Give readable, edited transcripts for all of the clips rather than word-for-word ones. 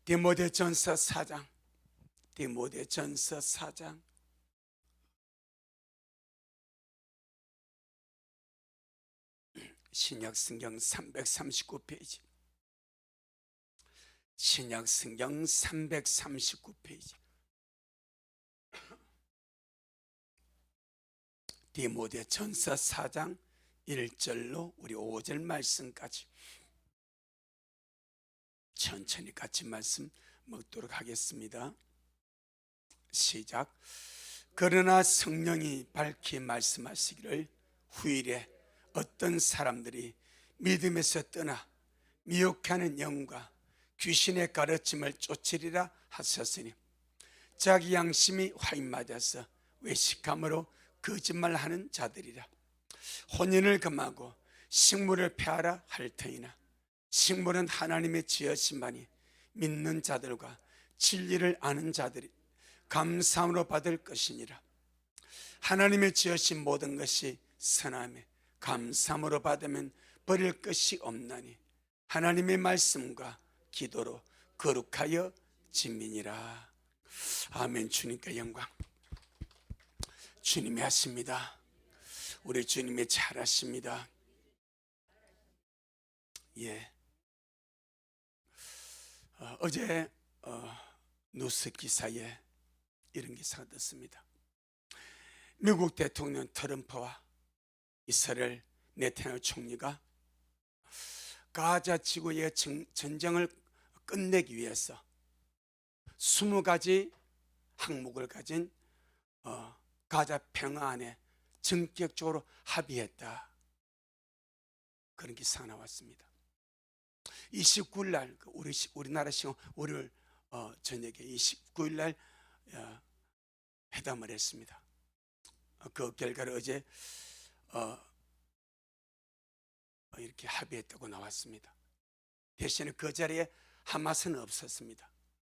디모데전서 4장, 디모데전서 4장 신약성경 339페이지, 신약성경 339페이지, 디모데전서 4장 1절로 우리 5절 말씀까지 천천히 같이 말씀 먹도록 하겠습니다. 시작. 그러나 성령이 밝히 말씀하시기를 후일에 어떤 사람들이 믿음에서 떠나 미혹하는 영과 귀신의 가르침을 쫓으리라 하셨으니 자기 양심이 화인맞아서 외식함으로 거짓말하는 자들이라. 혼인을 금하고 식물을 폐하라 할 터이나 식물은 하나님의 지으심만이 믿는 자들과 진리를 아는 자들이 감사함으로 받을 것이니라. 하나님의 지으신 모든 것이 선함에 감사함으로 받으면 버릴 것이 없나니 하나님의 말씀과 기도로 거룩하여 짐이니라. 아멘. 주님께 영광. 주님이 하십니다. 우리 주님이 잘하십니다. 예. 어제 뉴스 기사에 이런 기사가 떴습니다. 미국 대통령 트럼프와 이스라엘 네타냐후 총리가 가자 지구의 전쟁을 끝내기 위해서 20가지 항목을 가진 가자 평화안에 전격적으로 합의했다. 그런 기사가 나왔습니다. 29일 날 우리나라 시간 월요일 저녁에 29일 날 회담을 했습니다. 그 결과를 어제 이렇게 합의했다고 나왔습니다. 대신에 그 자리에 하마스는 없었습니다.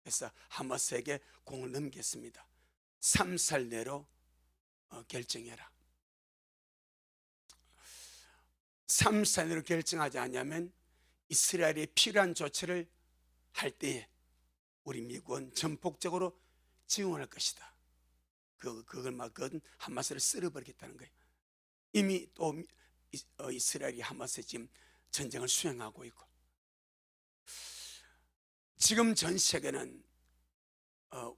그래서 하마스에게 공을 넘겼습니다. 3살 내로 결정해라. 3살 내로 결정하지 않으면 이스라엘이 필요한 조치를 할 때에 우리 미국은 전폭적으로 지원할 것이다. 그걸 막 하마스를 쓸어버리겠다는 거예요. 이미 또 이스라엘이 하마스에 지금 전쟁을 수행하고 있고, 지금 전 세계는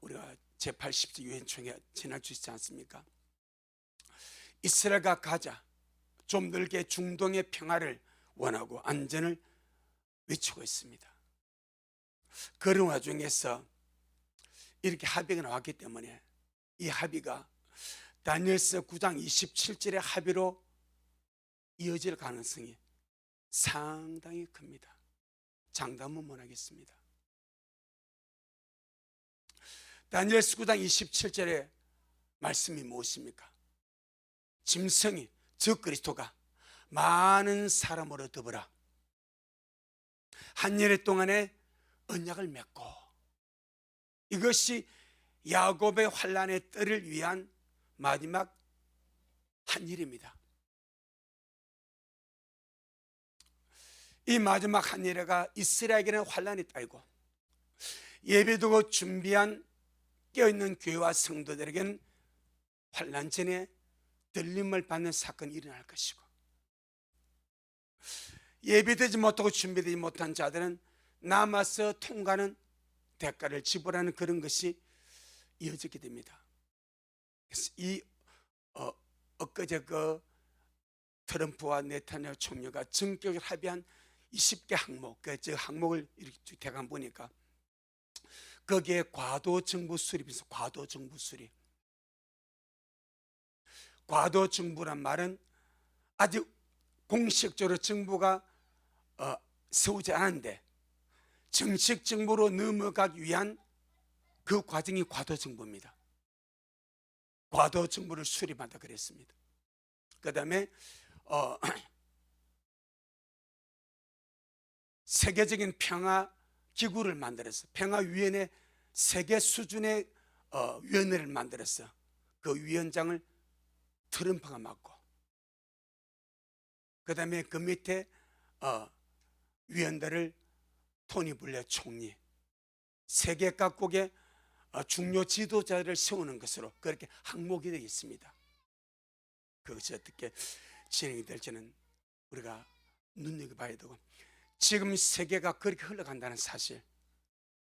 우리가 제80조 유엔 총회 지나주시지 않습니까? 이스라엘과 가자, 좀 넓게 중동의 평화를 원하고 안전을 외치고 있습니다. 그런 와중에서 이렇게 합의가 나왔기 때문에 이 합의가 다니엘서 9장 27절의 합의로 이어질 가능성이 상당히 큽니다. 장담은 못하겠습니다. 다니엘서 9장 27절의 말씀이 무엇입니까? 짐승이 즉 그리스도가 많은 사람으로 더불어 한 열의 동안에 언약을 맺고, 이것이 야곱의 환난의 때를 위한 마지막 한 일입니다. 이 마지막 한 일에가 이스라엘에게는 환난이 따이고 예배드리고 준비한 깨어있는 교회와 성도들에게는 환난 전에 들림을 받는 사건이 일어날 것이고, 예배되지 못하고 준비되지 못한 자들은 남아서 통과하는 대가를 지불하는 그런 것이 이어지게 됩니다. 그래서 엊그제 트럼프와 네타냐후 총리가 전격적으로 합의한 20개 항목, 그 항목을 이렇게 대강 보니까 거기에 과도 정부 수립이 있어. 과도 정부 수립. 과도 정부란 말은 아직 공식적으로 정부가 세우지 않았는데 정식 정부로 넘어가기 위한 그 과정이 과도 정부입니다. 과도 정부를 수립한다 그랬습니다. 그 다음에 세계적인 평화 기구를 만들어서 평화위원회, 세계 수준의 위원회를 만들어서 그 위원장을 트럼프가 맡고, 그 다음에 그 밑에 위원들을 토니 블레어 총리, 세계 각국의 중요 지도자를 세우는 것으로 그렇게 항목이 되어 있습니다. 그것이 어떻게 진행이 될지는 우리가 눈여겨봐야 되고, 지금 세계가 그렇게 흘러간다는 사실,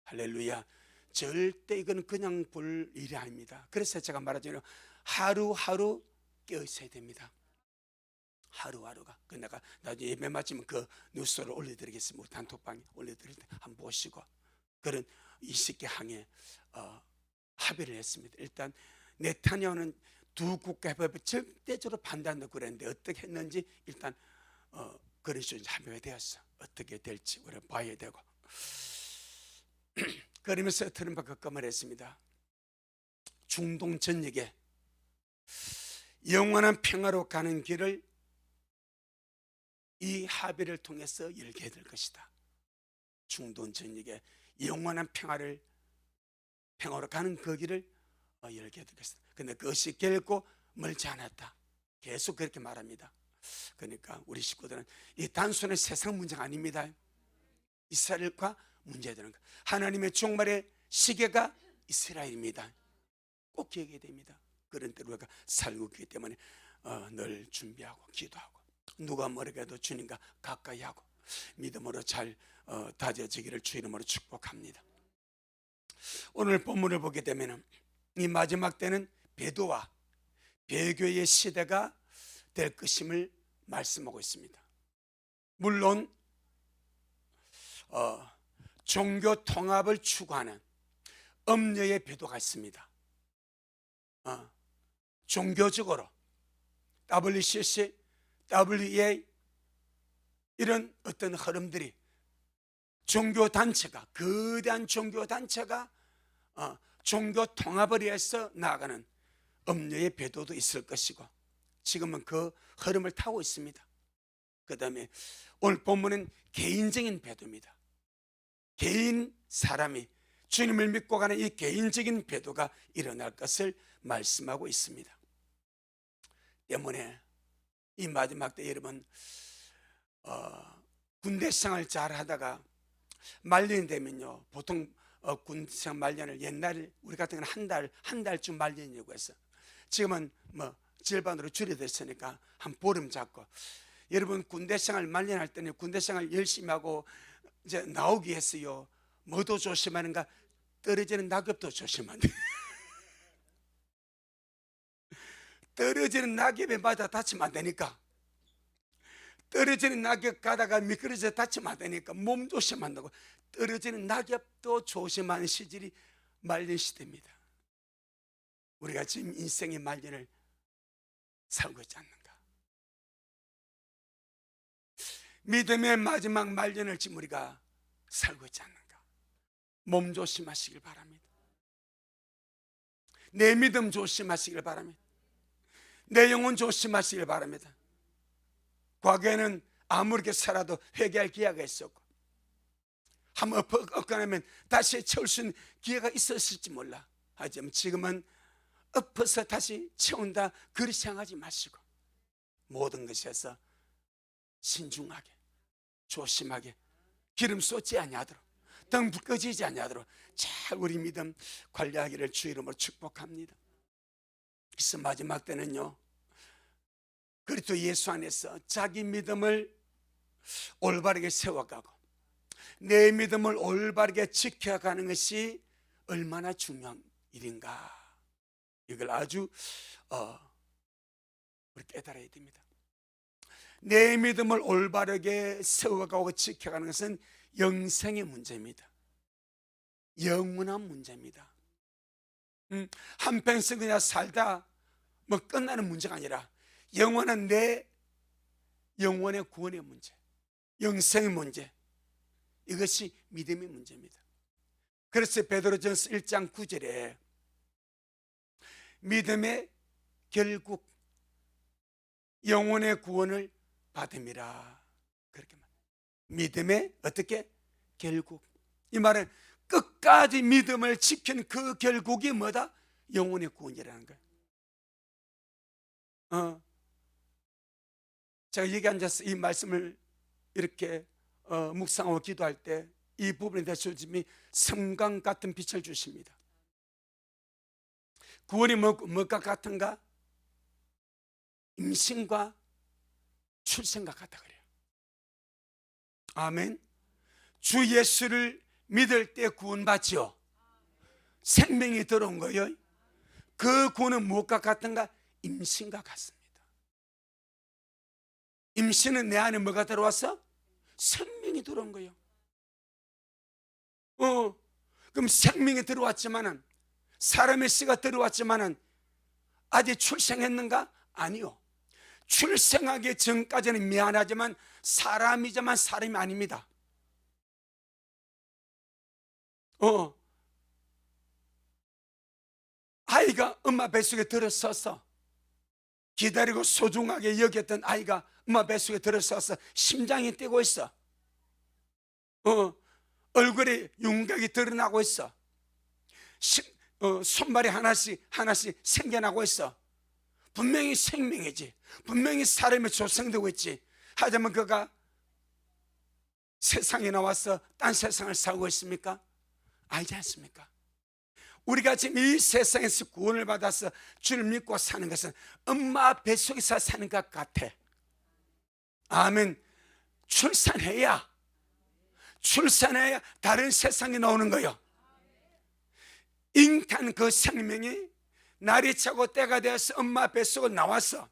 할렐루야, 절대 이건 그냥 볼 일이 아닙니다. 그래서 제가 말하자면 하루하루 깨어 있어야 됩니다. 하루하루가. 내가 나중에 예배 마치면 그 뉴스를 올려드리겠습니다. 우리 단톡방에 올려드릴 때 한번 보시고, 그런 20개 항에 합의를 했습니다. 일단 네타냐후는 두 국가 협업을 절대적으로 반대한다고 그랬는데 어떻게 했는지 일단 그런 식으로 합의가 되었어. 어떻게 될지 우리가 봐야 되고. 그러면서 트럼프가 그 말을 했습니다. 중동 전역에 영원한 평화로 가는 길을 이 합의를 통해서 열게 될 것이다. 중동 전역에 영원한 평화로 가는 그 길을 열게 될 것이다. 그런데 그것이 결코 멀지 않았다. 계속 그렇게 말합니다. 그러니까 우리 식구들은 이 단순한 세상 문제가 아닙니다. 이스라엘과 문제되는 것, 하나님의 종말의 시계가 이스라엘입니다. 꼭 기억해야 됩니다. 그런 때로 우리가 살고 있기 때문에 늘 준비하고 기도하고, 누가 뭐라고 해도 주님과 가까이 하고 믿음으로 잘 다져지기를 주 이름으로 축복합니다. 오늘 본문을 보게 되면 이 마지막 때는 배도와 배교의 시대가 될 것임을 말씀하고 있습니다. 물론 종교 통합을 추구하는 엄녀의 배도가 있습니다. 종교적으로 WCC, WEA 이런 어떤 흐름들이, 종교단체가, 거대한 종교단체가 종교 통합을 위해서 나아가는 엄녀의 배도도 있을 것이고, 지금은 그 흐름을 타고 있습니다. 그 다음에 오늘 본문은 개인적인 배도입니다. 개인 사람이 주님을 믿고 가는 이 개인적인 배도가 일어날 것을 말씀하고 있습니다. 때문에 이 마지막 때 여러분 군대 생활 잘 하다가 말년이 되면요, 보통 군대 생활 말년을 옛날 우리 같은 경우는 한 달쯤 말년이라고 해서, 지금은 뭐 절반으로 줄여졌으니까 한 보름 잡고, 여러분 군대 생활 말년할 때는 군대 생활 열심히 하고 이제 나오기 위해서요, 뭐도 조심하는가? 떨어지는 낙엽도 조심해야 돼. 떨어지는 낙엽에 맞아 다치면 안 되니까, 떨어지는 낙엽 가다가 미끄러져 다치면 안 되니까 몸 조심한다고. 떨어지는 낙엽도 조심하는 시절이 말년 시대입니다. 우리가 지금 인생의 말년을 살고 있지 않는가? 믿음의 마지막 말년을 지금 우리가 살고 있지 않는가? 몸 조심하시길 바랍니다. 내 믿음 조심하시길 바랍니다. 내 영혼 조심하시길 바랍니다. 과거에는 아무렇게 살아도 회개할 기회가 있었고, 한번 엎어나면 다시 채울 수 있는 기회가 있었을지 몰라. 하지만 지금은 엎어서 다시 채운다 그리 생각하지 마시고, 모든 것에서 신중하게 조심하게 기름 쏟지 아니하도록, 등 꺼지지 아니하도록 잘 우리 믿음 관리하기를 주 이름으로 축복합니다. 그래서 마지막 때는요, 그리스도 예수 안에서 자기 믿음을 올바르게 세워가고 내 믿음을 올바르게 지켜가는 것이 얼마나 중요한 일인가, 이걸 아주 우리 깨달아야 됩니다. 내 믿음을 올바르게 세워가고 지켜가는 것은 영생의 문제입니다. 영원한 문제입니다. 한평생 그냥 살다 뭐 끝나는 문제가 아니라 영원한 내 영혼의 구원의 문제, 영생의 문제, 이것이 믿음의 문제입니다. 그래서 베드로전서 1장 9절에 믿음의 결국 영혼의 구원을 받음이라, 그렇게 말. 믿음의 어떻게 결국, 이 말은 끝까지 믿음을 지킨 그 결국이 뭐다? 영혼의 구원이라는 거예요. 제가 여기 앉아서 이 말씀을 이렇게 묵상하고 기도할 때 이 부분에 대해서 주님이 성강 같은 빛을 주십니다. 구원이 뭐가 같은가? 임신과 출생과 같다 그래요. 아멘. 주 예수를 믿을 때 구원받지요. 생명이 들어온 거예요. 그 구원은 무엇과 같은가? 임신과 같습니다. 임신은 내 안에 뭐가 들어왔어? 생명이 들어온 거예요. 그럼 생명이 들어왔지만은, 사람의 씨가 들어왔지만은 아직 출생했는가? 아니요. 출생하기 전까지는 미안하지만 사람이지만 사람이 아닙니다. 아이가 엄마 뱃속에 들어서서 기다리고 소중하게 여겼던 아이가 엄마 뱃속에 들어서서 심장이 뛰고 있어. 얼굴에 윤곽이 드러나고 있어. 손발이 하나씩 생겨나고 있어. 분명히 생명이지. 분명히 사람이 조성되고 있지. 하지만 그가 세상에 나와서 딴 세상을 살고 있습니까? 알지 않습니까? 우리가 지금 이 세상에서 구원을 받아서 주를 믿고 사는 것은 엄마 뱃속에서 사는 것 같아. 아멘. 출산해야 다른 세상에 나오는 거예요. 잉탄 그 생명이 날이 차고 때가 되어서 엄마 뱃속을 나와서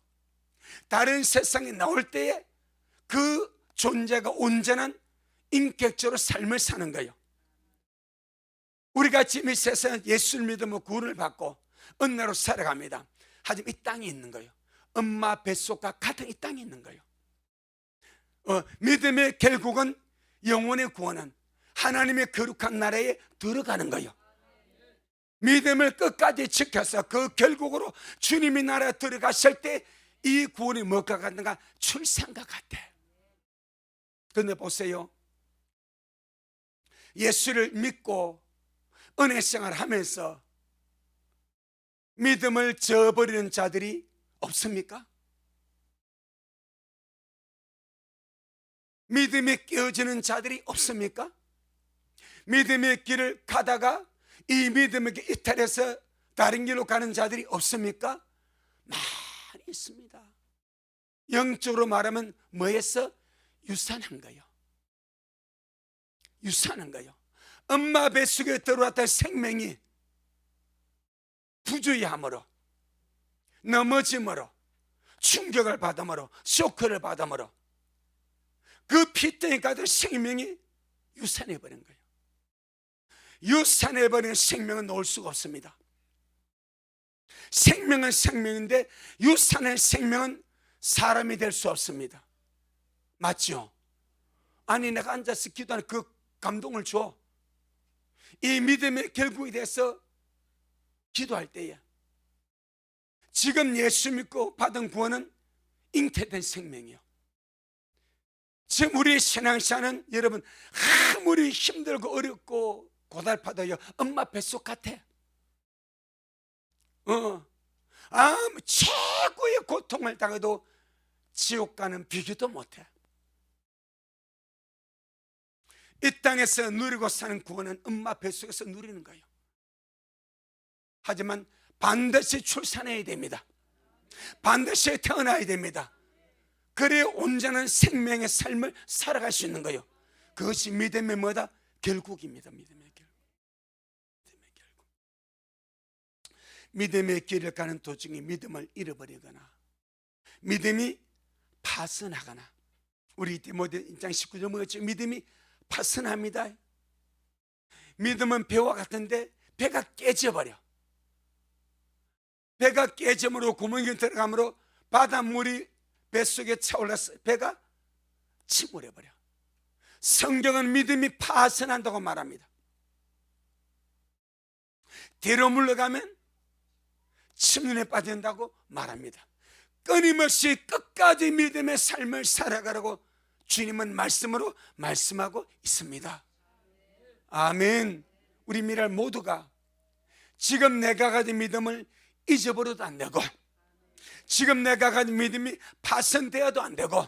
다른 세상에 나올 때에 그 존재가 온전한 인격적으로 삶을 사는 거예요. 우리가 지금 이 세상에 예수를 믿으면 구원을 받고 은혜로 살아갑니다. 하지만 이 땅에 있는 거예요. 엄마 뱃속과 같은 이 땅에 있는 거예요. 믿음의 결국은, 영혼의 구원은 하나님의 거룩한 나라에 들어가는 거예요. 믿음을 끝까지 지켜서 그 결국으로 주님의 나라에 들어가실 때 이 구원이 뭐가 같은가? 출산과 같아. 그런데 보세요, 예수를 믿고 은혜 생활을 하면서 믿음을 저버리는 자들이 없습니까? 믿음이 깨어지는 자들이 없습니까? 믿음의 길을 가다가 이 믿음에게 이탈해서 다른 길로 가는 자들이 없습니까? 많이 있습니다. 영적으로 말하면 뭐했어? 유산한 거예요. 유산한 거예요. 엄마 뱃속에 들어왔던 생명이 부주의함으로, 넘어짐으로, 충격을 받음으로, 쇼크를 받음으로 그 피덩이 가득 생명이 유산해버린 거예요. 유산해버린 생명은 놓을 수가 없습니다. 생명은 생명인데 유산의 생명은 사람이 될 수 없습니다. 맞죠? 아니, 내가 앉아서 기도하는 그 감동을 줘. 이 믿음의 결국에 대해서 기도할 때에 지금 예수 믿고 받은 구원은 잉태된 생명이요. 지금 우리 신앙생활은 여러분 아무리 힘들고 어렵고 고달파도요, 엄마 뱃속 같아. 최고의 고통을 당해도 지옥 가는 비교도 못해. 이 땅에서 누리고 사는 구원은 엄마 뱃속에서 누리는 거예요. 하지만 반드시 출산해야 됩니다. 반드시 태어나야 됩니다. 그래야 온전한 생명의 삶을 살아갈 수 있는 거예요. 그것이 믿음의 뭐다? 결국입니다. 믿음의 결국. 믿음의 길을 가는 도중에 믿음을 잃어버리거나 믿음이 파선하거나, 우리 디모데 1장 19절 뭐였죠? 믿음이 파선합니다. 믿음은 배와 같은데 배가 깨져버려. 배가 깨짐으로 구멍이 들어가므로 바닷물이 뱃속에 차올라서 배가 침몰해버려. 성경은 믿음이 파선한다고 말합니다. 뒤로 물러가면 침륜에 빠진다고 말합니다. 끊임없이 끝까지 믿음의 삶을 살아가라고 주님은 말씀으로 말씀하고 있습니다. 아멘. 우리 미랄 모두가 지금 내가 가진 믿음을 잊어버려도 안 되고, 지금 내가 가진 믿음이 파손되어도 안 되고,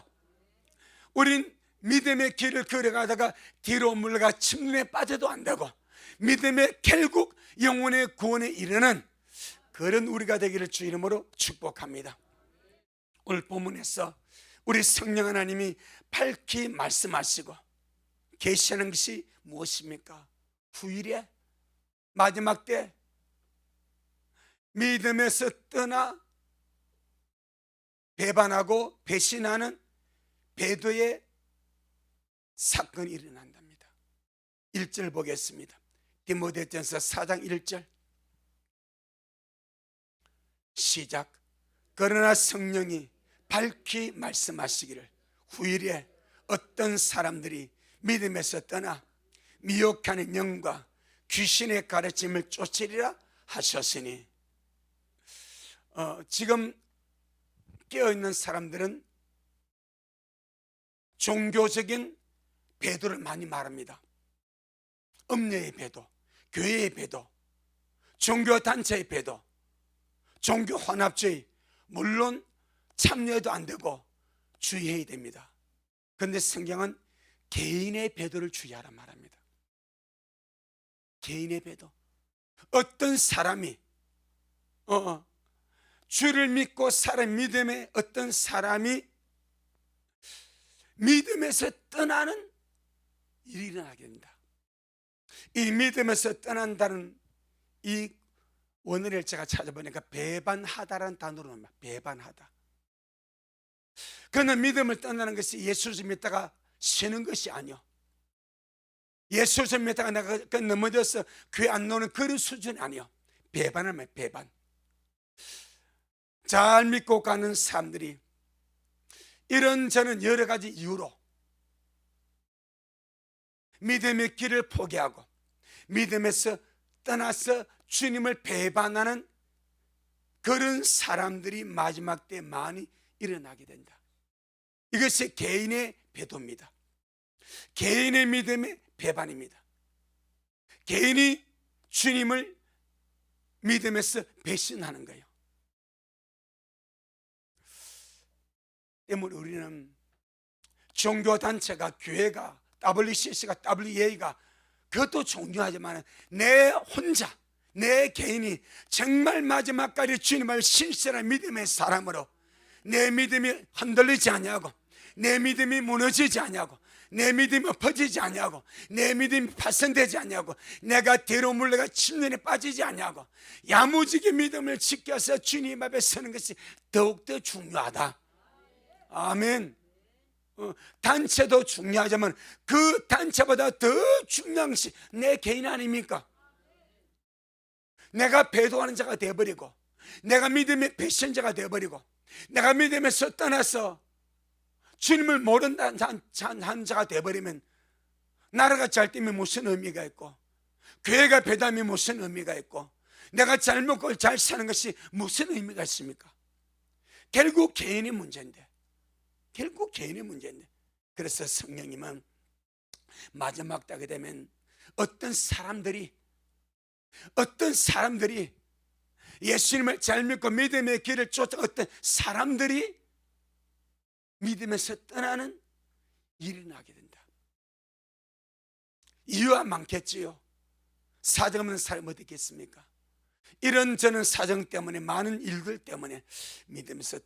우린 믿음의 길을 걸어가다가 뒤로 물러가 침륜에 빠져도 안 되고, 믿음의 결국 영혼의 구원에 이르는 그런 우리가 되기를 주 이름으로 축복합니다. 오늘 본문에서 우리 성령 하나님이 밝히 말씀하시고 계시하는 것이 무엇입니까? 후일에 마지막 때 믿음에서 떠나 배반하고 배신하는 배도의 사건이 일어난답니다. 1절 보겠습니다. 디모데전서 4장 1절 시작. 그러나 성령이 밝히 말씀하시기를 후일에 어떤 사람들이 믿음에서 떠나 미혹하는 영과 귀신의 가르침을 쫓으리라 하셨으니, 지금 깨어있는 사람들은 종교적인 배도를 많이 말합니다. 음녀의 배도, 교회의 배도, 종교단체의 배도, 종교 혼합주의, 물론 참여해도 안 되고 주의해야 됩니다. 그런데 성경은 개인의 배도를 주의하라 말합니다. 개인의 배도. 어떤 사람이 주를 믿고 살은 믿음의 어떤 사람이 믿음에서 떠나는 일이 일어나게 된다. 이 믿음에서 떠난다는 이 원어를 제가 찾아보니까 배반하다라는 단어로 나옵니다. 배반하다. 그는 믿음을 떠나는 것이 예수를 믿다가 쉬는 것이 아니요, 예수를 믿다가 내가 넘어져서 교회 안 나오는 그런 수준이 아니요, 배반하면 배반. 잘 믿고 가는 사람들이 이런저런 여러 가지 이유로 믿음의 길을 포기하고 믿음에서 떠나서 주님을 배반하는 그런 사람들이 마지막 때 많이 일어나게 된다. 이것이 개인의 배도입니다. 개인의 믿음의 배반입니다. 개인이 주님을 믿음에서 배신하는 거예요. 때문에 우리는 종교단체가, 교회가, WCC가, WEA가 그것도 중요하지만 내 혼자, 내 개인이 정말 마지막까지 주님을 신실한 믿음의 사람으로 내 믿음이 흔들리지 않냐고, 내 믿음이 무너지지 않냐고, 내 믿음이 엎어지지 않냐고, 내 믿음이 파손되지 않냐고, 내가 뒤로 물러가 침륜에 빠지지 않냐고, 야무지게 믿음을 지켜서 주님 앞에 서는 것이 더욱더 중요하다. 아멘. 단체도 중요하지만 그 단체보다 더 중요한 것이 내 개인 아닙니까? 내가 배도하는 자가 되어버리고, 내가 믿음의 배신자가 되어버리고, 내가 믿음에서 떠나서 주님을 모른다는 자가 되어버리면 나라가 잘 되면 무슨 의미가 있고, 교회가 배담이 무슨 의미가 있고, 내가 잘 먹고 잘 사는 것이 무슨 의미가 있습니까? 결국 개인의 문제인데, 결국 개인의 문제인데. 그래서 성령님은 마지막 때가 되면 어떤 사람들이 예수님을 잘 믿고 믿음의 길을 쫓아 어떤 사람들이 믿음에서 떠나는 일이 나게 된다. 이유가 많겠지요. 사정 없는 사람이 어디 있겠습니까? 이런저런 사정 때문에, 많은 일들 때문에 믿음에서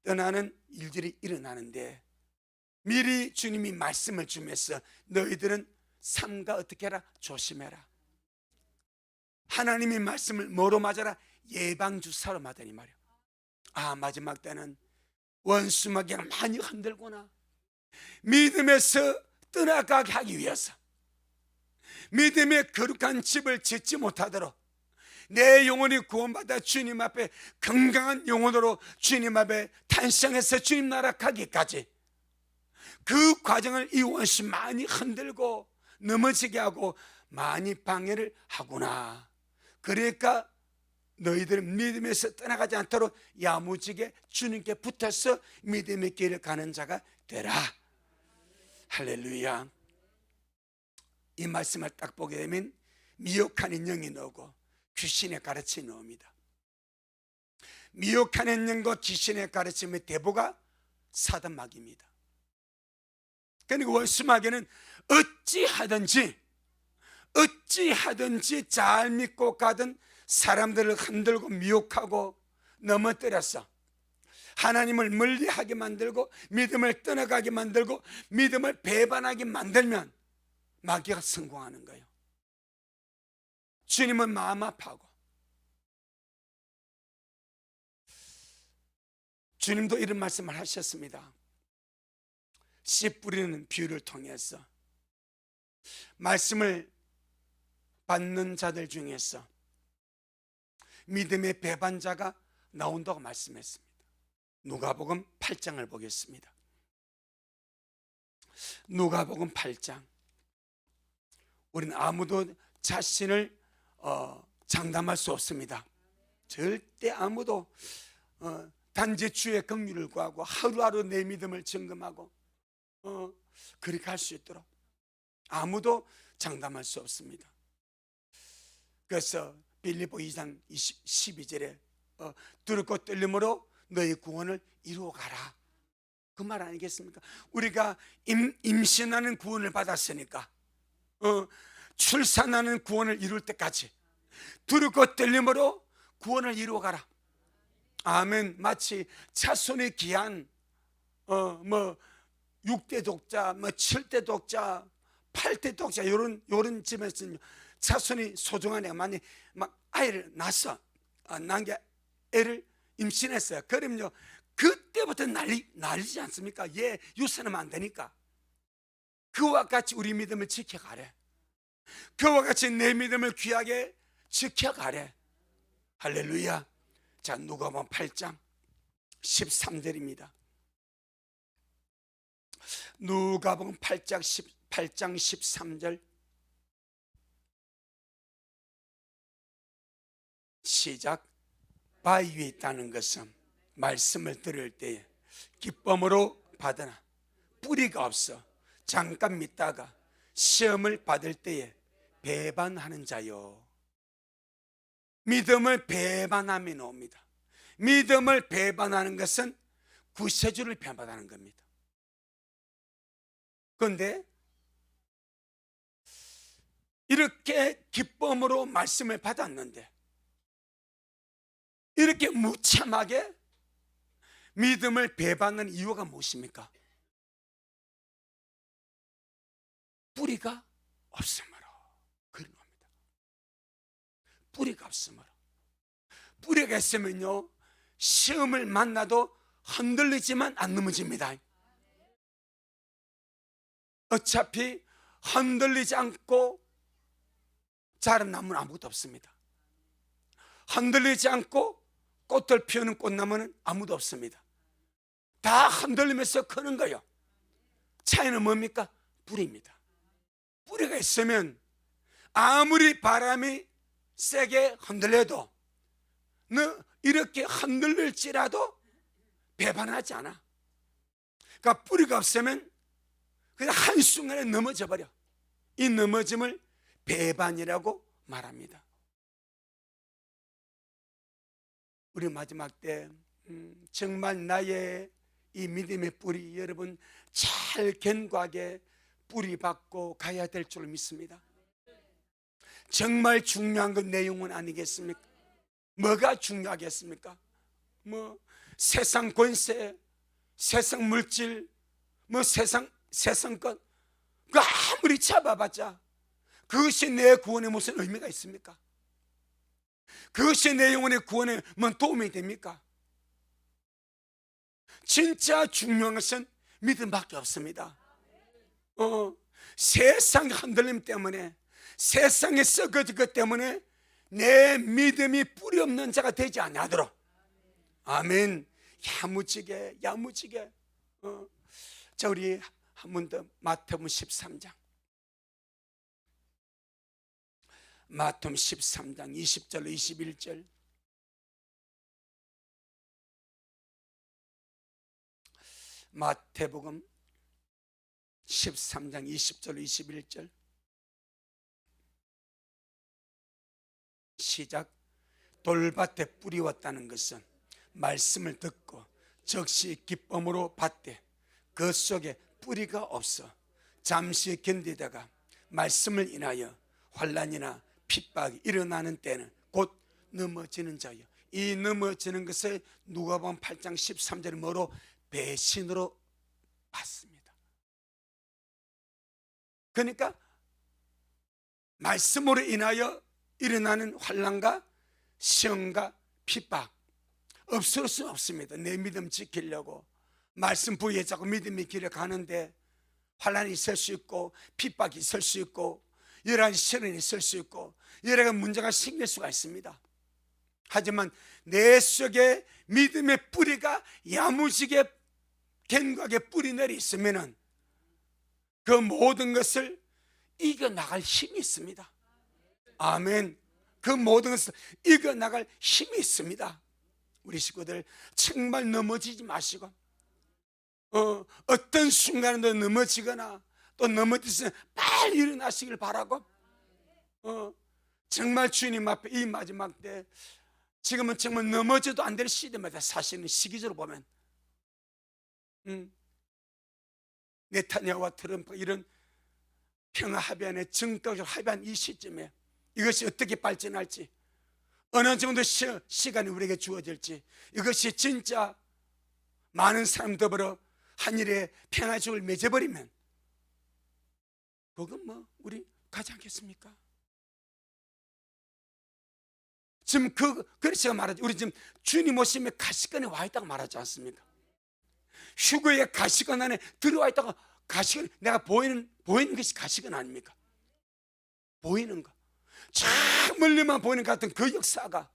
떠나는 일들이 일어나는데, 미리 주님이 말씀을 주면서 너희들은 삼가 어떻게 해라? 조심해라. 하나님이 말씀을 뭐로 맞아라? 예방주사로 맞으니 말이야. 아, 마지막 때는 원수마귀가 많이 흔들구나. 믿음에서 떠나가게 하기 위해서, 믿음의 거룩한 집을 짓지 못하도록, 내 영혼이 구원받아 주님 앞에 건강한 영혼으로 주님 앞에 탄생해서 주님 나라 가기까지 그 과정을 이 원수 많이 흔들고 넘어지게 하고 많이 방해를 하구나. 그러니까 너희들은 믿음에서 떠나가지 않도록 야무지게 주님께 붙어서 믿음의 길을 가는 자가 되라. 할렐루야. 이 말씀을 딱 보게 되면 미혹하는 영이 나오고 귀신의 가르침이 나옵니다. 미혹하는 영과 귀신의 가르침의 대보가 사단마귀입니다. 그러니까 원수마귀는 어찌하든지 잘 믿고 가던 사람들을 흔들고 미혹하고 넘어뜨렸어. 하나님을 멀리하게 만들고 믿음을 떠나가게 만들고 믿음을 배반하게 만들면 마귀가 성공하는 거예요. 주님은 마음 아파하고, 주님도 이런 말씀을 하셨습니다. 씨 뿌리는 비유를 통해서 말씀을 받는 자들 중에서 믿음의 배반자가 나온다고 말씀했습니다. 누가복음 8장을 보겠습니다. 누가복음 8장. 우리는 아무도 자신을 장담할 수 없습니다. 절대 아무도 단지 주의 긍휼을 구하고 하루하루 내 믿음을 점검하고 그렇게 할 수 있도록 아무도 장담할 수 없습니다. 그래서 빌립보 2장 12절에 두렵고 떨림으로 너희 구원을 이루어가라, 그 말 아니겠습니까? 우리가 임신하는 구원을 받았으니까 출산하는 구원을 이룰 때까지 두렵고 떨림으로 구원을 이루어가라. 아멘. 마치 자손의 귀한 6대 독자, 7대 독자, 8대 독자 요런 집에서는 자손이 소중한 애가 만약 막 아이를 낳았어. 난 게 애를 임신했어요. 그럼요, 그때부터 난리지 않습니까? 얘 유산하면 안 되니까. 그와 같이 우리 믿음을 지켜가래. 그와 같이 내 믿음을 귀하게 지켜가래. 할렐루야. 자, 누가복음 8장 13절입니다. 누가복음 8장 13절 시작. 바위 위에 있다는 것은 말씀을 들을 때에 기쁨으로 받으나 뿌리가 없어 잠깐 믿다가 시험을 받을 때에 배반하는 자요. 믿음을 배반하면 옵니다. 믿음을 배반하는 것은 구세주를 배반하는 겁니다. 그런데 이렇게 기쁨으로 말씀을 받았는데 이렇게 무참하게 믿음을 배반하는 이유가 무엇입니까? 뿌리가 없으므로 그런 겁니다. 뿌리가 없으므로. 뿌리가 있으면요, 시험을 만나도 흔들리지만 안 넘어집니다. 어차피 흔들리지 않고 자란 나무는 아무것도 없습니다. 흔들리지 않고 꽃을 피우는 꽃나무는 아무도 없습니다. 다 흔들리면서 크는 거예요. 차이는 뭡니까? 뿌리입니다. 뿌리가 있으면 아무리 바람이 세게 흔들려도 너 이렇게 흔들릴지라도 배반하지 않아. 그러니까 뿌리가 없으면 그냥 한순간에 넘어져 버려. 이 넘어짐을 배반이라고 말합니다. 우리 마지막 때 정말 나의 이 믿음의 뿌리 여러분 잘 견고하게 뿌리 박고 가야 될 줄 믿습니다. 정말 중요한 건 내용은 아니겠습니까? 뭐가 중요하겠습니까? 뭐 세상 권세, 세상 물질, 뭐 세상 것, 그 아무리 잡아봤자 그것이 내 구원에 무슨 의미가 있습니까? 그것이 내 영혼의 구원에 뭔 도움이 됩니까? 진짜 중요한 것은 믿음밖에 없습니다. 세상 흔들림 때문에, 세상에 썩어질 것 때문에 내 믿음이 뿌리 없는 자가 되지 않도록. 아멘. 야무지게. 자, 우리 한 번 더 마태복음 13장. 마태복음 13장 20절 21절. 마태복음 13장 20절 21절 시작. 돌밭에 뿌리 왔다는 것은 말씀을 듣고 즉시 기쁨으로 받되 그 속에 뿌리가 없어 잠시 견디다가 말씀을 인하여 환난이나 핍박이 일어나는 때는 곧 넘어지는 자요. 이 넘어지는 것을 누가복음 8장 13절에 뭐로? 배신으로 봤습니다. 그러니까 말씀으로 인하여 일어나는 환난과 시험과 핍박 없을 수 없습니다. 내 믿음 지키려고 말씀 부위에 자꾸 믿음이 길어 가는데 환난이 있을 수 있고 핍박이 있을 수 있고 여러 가지 시련이 있을 수 있고 여러 가지 문제가 생길 수가 있습니다. 하지만 내 속에 믿음의 뿌리가 야무지게 견고하게 뿌리 내려 있으면은 그 모든 것을 이겨나갈 힘이 있습니다. 아멘. 그 모든 것을 이겨나갈 힘이 있습니다. 우리 식구들 정말 넘어지지 마시고 어떤 순간에도 넘어지거나 또 넘어지면 빨리 일어나시길 바라고 정말 주님 앞에 이 마지막 때 지금은 정말 넘어져도 안 될 시대입니다. 사실은 시기적으로 보면 네타냐후와 트럼프 이런 평화 합의안에 정격적으로 합의한 이 시점에 이것이 어떻게 발전할지 어느 정도 시간이 우리에게 주어질지 이것이 진짜 많은 사람 더불어 한일의 평화적을 맺어버리면 그건 뭐 우리 가지 않겠습니까? 지금 그래서 제가 말하죠. 우리 지금 주님 오심에 가시권에 와 있다고 말하지 않습니까? 휴거의 가시권 안에 들어와 있다가 가시권 내가 보이는 것이 가시권 아닙니까? 보이는 거. 저 멀리만 보이는 것 같은 그 역사가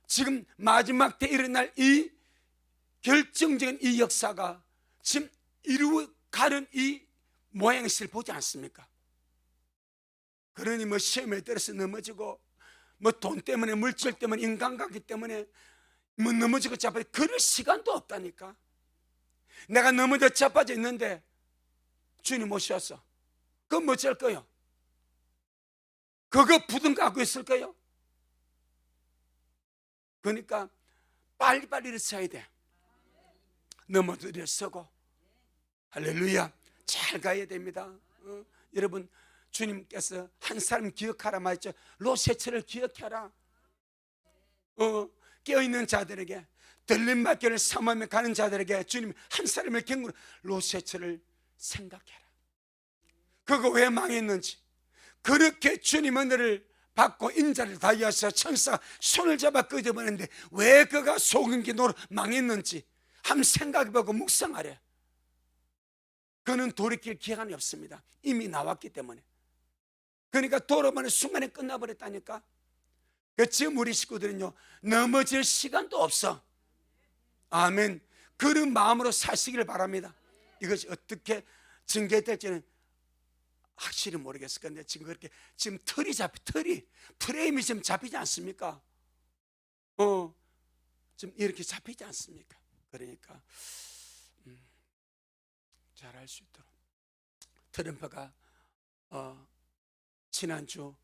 지금 마지막 때 일어날 이 결정적인 이 역사가 지금 이루어가는 이 모양새를 보지 않습니까? 그러니 뭐 시험에 들어서 넘어지고 뭐 돈 때문에 물질 때문에 인간관계 때문에 뭐 넘어지고 자빠져 그럴 시간도 없다니까. 내가 넘어져 자빠져 있는데 주님 오셨어. 그건 뭐 어쩔 거요? 그거 부둥 갖고 있을 거요? 그러니까 빨리빨리 일어서야 돼. 넘어져 서고 할렐루야 잘 가야 됩니다. 여러분 주님께서 한 사람 기억하라 말했죠. 롯세처를 기억해라. 깨어있는 자들에게 들림밖에를 삼으며 가는 자들에게 주님 한 사람을 경고로 롯세처를 생각해라. 그거 왜 망했는지 그렇게 주님 은혜를 받고 인자를 다하여서 천사가 손을 잡아 끄집어냈는데 왜 그가 속은 기도로 망했는지 한번 생각해보고 묵상하래. 그는 돌이킬 기간이 없습니다. 이미 나왔기 때문에. 그러니까 돌아보는 순간에 끝나버렸다니까. 지금 우리 식구들은요 넘어질 시간도 없어. 아멘. 그런 마음으로 사시기를 바랍니다. 이것이 어떻게 전개될지는 확실히 모르겠을 건데 지금 그렇게 지금 틀이 프레임이 지금 잡히지 않습니까? 좀 이렇게 잡히지 않습니까? 그러니까 잘할 수 있도록 트럼프가 지난주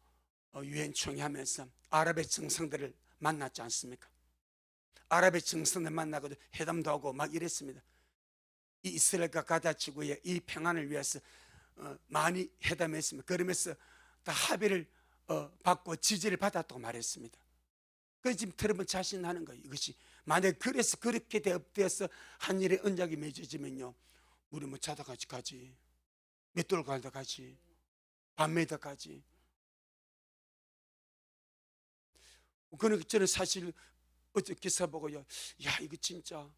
유엔 총회하면서 아랍의 정상들을 만났지 않습니까? 아랍의 정상들 만나고도 회담도 하고 막 이랬습니다. 이 이스라엘과 가자 지구의 이 평안을 위해서 많이 회담했습니다. 그러면서 다 합의를 받고 지지를 받았다고 말했습니다. 그래서 지금 트럼프 자신하는 거예요. 이것이 만약 그래서 그렇게 되어서 한일의 언약이 맺어지면요 우리 뭐 자다같이 가지 맷돌 갈다 가지 밤매다 가지. 그러니까 저는 사실 어제 기사 보고요 야 이거 진짜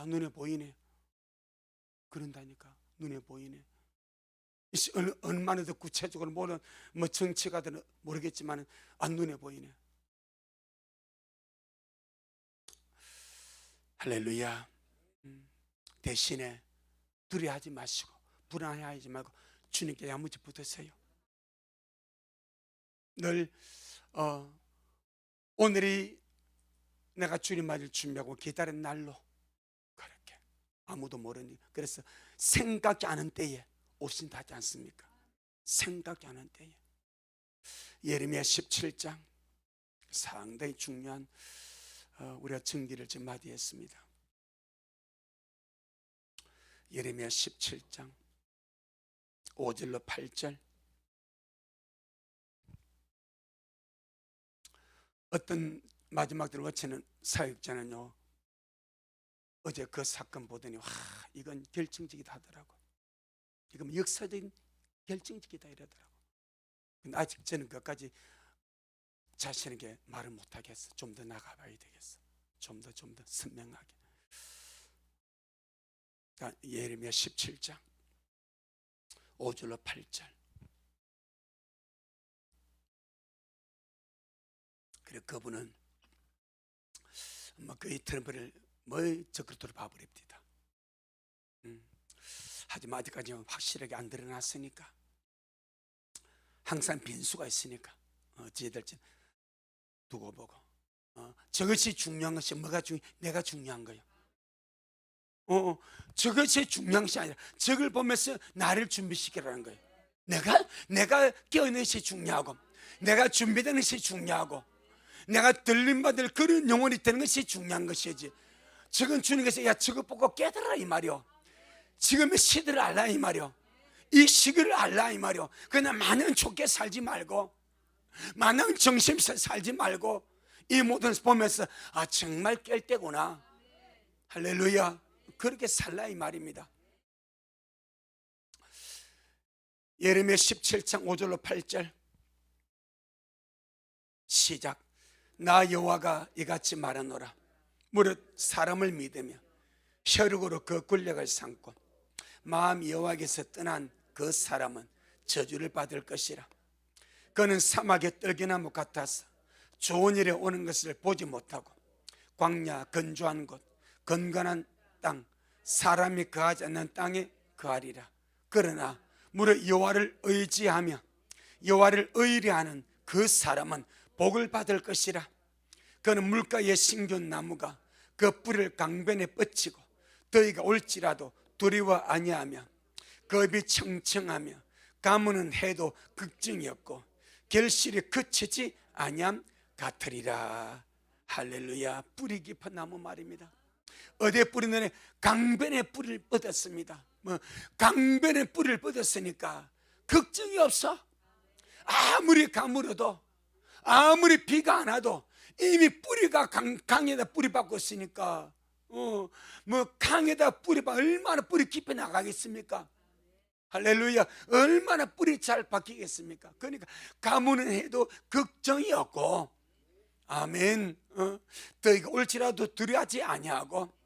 눈에 보이네 그런다니까. 눈에 보이네. 얼마나 더 구체적으로 모르는 뭐 정치가들은 모르겠지만 눈에 보이네. 할렐루야. 대신에 두려워하지 마시고 불안해하지 말고 주님께 야무지 붙으세요. 늘 오늘이 내가 주님 맞을 준비하고 기다린 날로 그렇게 아무도 모르니 그래서 생각지 않은 때에 오신다 하지 않습니까? 생각지 않은 때에. 예레미야 17장 상당히 중요한 우리가 증기를 지금 맞이했습니다. 예레미야 17장 5절로 8절. 어떤 마지막 들어치는 사역자는요, 어제 그 사건 보더니 와, 이건 결정적이다 하더라고. 이건 역사적인 결정적이다 이러더라고. 근데 아직 저는 그것까지 자신에게 말을 못하겠어. 좀 더 나가봐야 되겠어. 좀 더 선명하게. 그러니까 예레미야 17장 5절로 8절. 그래 그분은 그 트럼프를 적그리스도로 봐버립니다. 하지만 아직까지 확실하게 안 드러났으니까, 항상 빈수가 있으니까 어찌될 지 두고 보고. 저것이 중요한 것이 뭐가 내가 중요한 거예요. 저것이 중요한 것이 아니라 저걸 보면서 나를 준비시키라는 거예요. 내가 깨어있는 것이 중요하고, 내가 준비되는 것이 중요하고, 내가 들림받을 그런 영혼이 되는 것이 중요한 것이지. 저건 주님께서 야 저거 보고 깨달아 이 말이요, 지금의 시대를 알라 이 말이요, 이 시기를 알라 이 말이요. 그냥 마냥 좋게 살지 말고, 마냥 정신없이 살지 말고, 이 모든 것을 보면서 아 정말 깰 때구나, 할렐루야, 그렇게 살라 이 말입니다. 예레미야 17장 5절로 8절 시작. 나 여호와가 이같이 말하노라. 무릇 사람을 믿으며 혈육으로 그 권력을 삼고 마음 여호와께서 떠난 그 사람은 저주를 받을 것이라. 그는 사막의 떨기나무 같아서 좋은 일에 오는 것을 보지 못하고 광야 건조한 곳 건건한 땅 사람이 거하지 않는 땅에 거하리라. 그러나 무릇 여호와를 의지하며 여호와를 의뢰하는 그 사람은 복을 받을 것이라. 그는 물가에 심겨온 나무가 그 뿌리를 강변에 뻗치고 더위가 올지라도 두려워 아니하며 겁이 청청하며 가무는 해도 걱정이 없고 결실이 그치지 아니함 같으리라. 할렐루야. 뿌리 깊은 나무 말입니다. 어디에 뿌리는 강변에 뿌리를 뻗었습니다. 강변에 뿌리를 뻗었으니까 걱정이 없어. 아무리 가물어도, 아무리 비가 안 와도 이미 뿌리가 강에다 뿌리 박고 있으니까 강에다 뿌리 박 얼마나 뿌리 깊이 나가겠습니까? 할렐루야. 얼마나 뿌리 잘 박히겠습니까? 그러니까 가무는 해도 걱정이 없고, 아멘. 더위가 올지라도 두려워하지 아니하고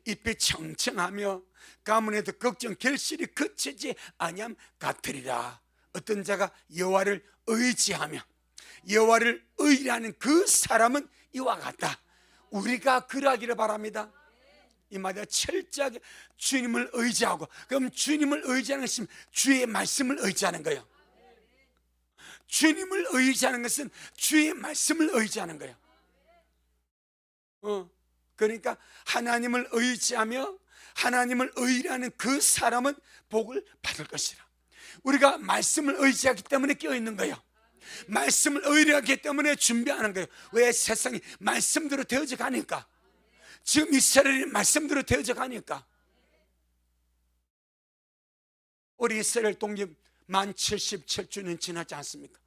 잎이 청청하며 가문에도 걱정 결실이 그치지 아니함 같으리라. 어떤 자가 여호와를 의지하며 여호와를 의뢰하는 그 사람은 이와 같다. 우리가 그러하기를 바랍니다. 이 말이야. 철저하게 주님을 의지하고, 그럼 주님을 의지하는 것은 주의 말씀을 의지하는 거예요. 주님을 의지하는 것은 주의 말씀을 의지하는 거예요. 그러니까 하나님을 의지하며 하나님을 의뢰하는 그 사람은 복을 받을 것이라. 우리가 말씀을 의지하기 때문에 깨어있는 거예요. 말씀을 의뢰하기 때문에 준비하는 거예요. 왜? 세상이 말씀대로 되어져 가니까. 지금 이스라엘이 말씀대로 되어져 가니까. 우리 이스라엘 독립 만 77주년 지나지 않습니까?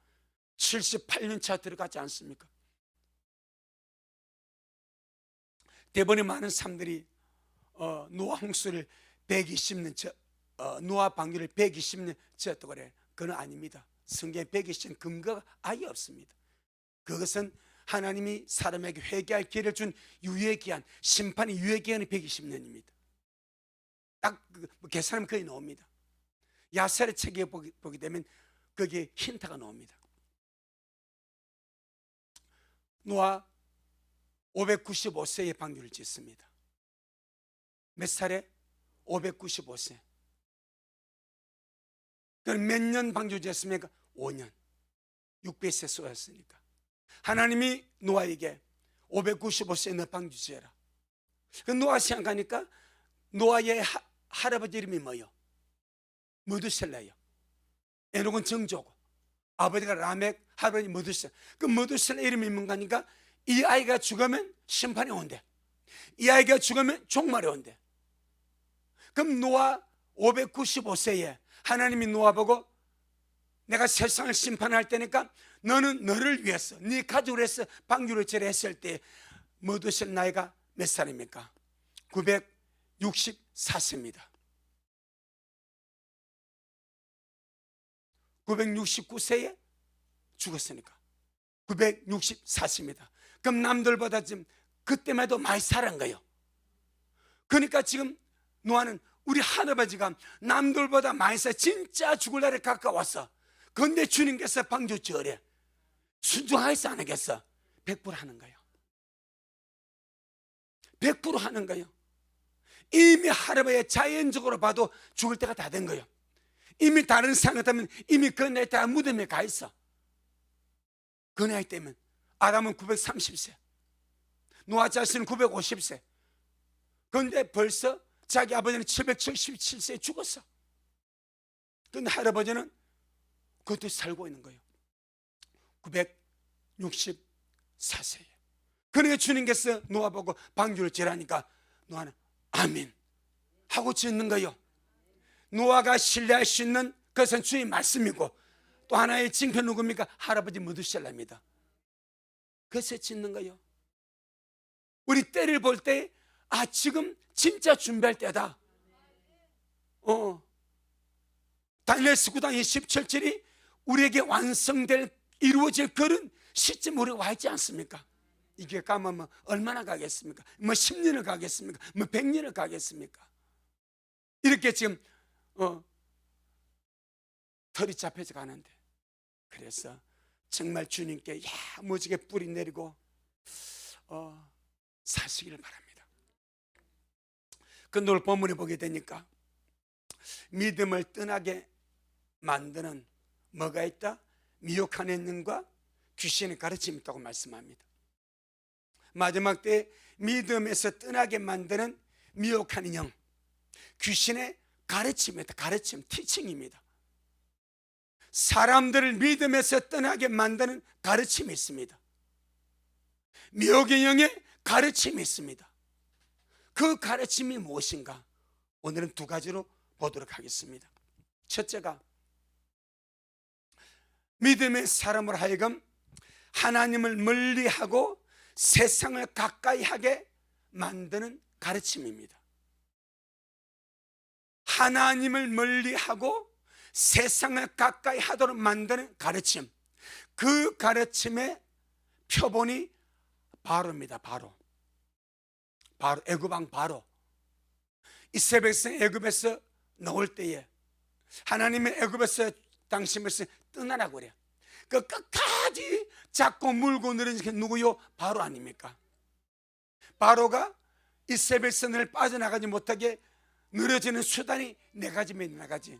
78년 차 들어가지 않습니까? 대번에 많은 사람들이 노아 홍수를 120년 노아 방주를 120년 지었다고 그래. 그건 아닙니다. 성경에 120년 근거가 아예 없습니다. 그것은 하나님이 사람에게 회개할 기회를 준 유예기한, 심판의 유예기한이 120년입니다. 딱 계산하면 거의 나옵니다. 야살의 책에 보게 되면 거기에 힌트가 나옵니다. 노아 595세에 방주를 짓습니다. 몇 살에? 595세. 그럼 몇 년 방주 짓습니까? 5년. 600세 쏘였으니까. 하나님이 노아에게 595세에 너 방주 지어라. 그 노아 생각하니까 노아의 할아버지 이름이 뭐예요? 무드셀라예요. 에녹은 정조고 아버지가 라멕, 할아버지 무드셀라. 그 무드셀라 이름이 뭔가 하니까 이 아이가 죽으면 심판이 온대. 이 아이가 죽으면 종말이 온대. 그럼 노아 595세에 하나님이 노아 보고 내가 세상을 심판할 테니까 너는 너를 위해서 네 가족을 위해서 방주를 제례했을 때 모두실 나이가 몇 살입니까? 964세입니다. 969세에 죽었으니까 964세입니다. 그럼 남들보다 지금 그때만 해도 많이 살은 거예요. 그러니까 지금 노아는 우리 할아버지가 남들보다 많이 살 진짜 죽을 날에 가까웠어. 그런데 주님께서 방주 절에 순종하겠어 안 하겠어? 100% 하는 거예요. 100% 하는 거예요. 이미 할아버지 자연적으로 봐도 죽을 때가 다 된 거예요. 이미 다른 사람 같으면 이미 그 나이 때 무덤에 가 있어. 그 나이 때면 아담은 930세, 노아 자신은 950세. 그런데 벌써 자기 아버지는 777세에 죽었어. 그런데 할아버지는 그것도 살고 있는 거예요. 964세에. 그러니까 주님께서 노아 보고 방주를 지라니까 노아는 아멘 하고 짓는 거예요. 노아가 신뢰할 수 있는 그것은 주의 말씀이고 또 하나의 징표 누굽니까? 할아버지 무드셀라입니다. 그래서 짓는 거예요. 우리 때를 볼 때 지금 진짜 준비할 때다. 다니엘서 9장 27절이 우리에게 완성될 이루어질 그런 시점 우리가 와 있지 않습니까? 이게 가면 뭐 얼마나 가겠습니까? 뭐 10년을 가겠습니까? 뭐 100년을 가겠습니까? 이렇게 지금 털이 잡혀져 가는데, 그래서 정말 주님께 야무지게 뿌리 내리고 사시기를 바랍니다. 그 오늘 본문에 보게 되니까 믿음을 떠나게 만드는 뭐가 있다? 미혹하는 영과 귀신의 가르침이 있다고 말씀합니다. 마지막 때 믿음에서 떠나게 만드는 미혹하는 영, 귀신의 가르침입니다. 가르침, 티칭입니다. 사람들을 믿음에서 떠나게 만드는 가르침이 있습니다. 미혹의 영의 가르침이 있습니다. 그 가르침이 무엇인가? 오늘은 두 가지로 보도록 하겠습니다. 첫째가 믿음의 사람으로 하여금 하나님을 멀리하고 세상을 가까이 하게 만드는 가르침입니다. 하나님을 멀리하고 세상을 가까이 하도록 만드는 가르침, 그 가르침의 표본이 바로입니다. 바로 애굽왕 바로. 이스라엘 백성 애굽에서 나올 때에 하나님의 애굽에서 당신을 떠나라고 그래요. 그 끝까지 잡고 물고 늘어진 게 누구요? 바로 아닙니까? 바로가 이스라엘 백성을 빠져나가지 못하게 늘어지는 수단이 네 가지입니다. 네 가지.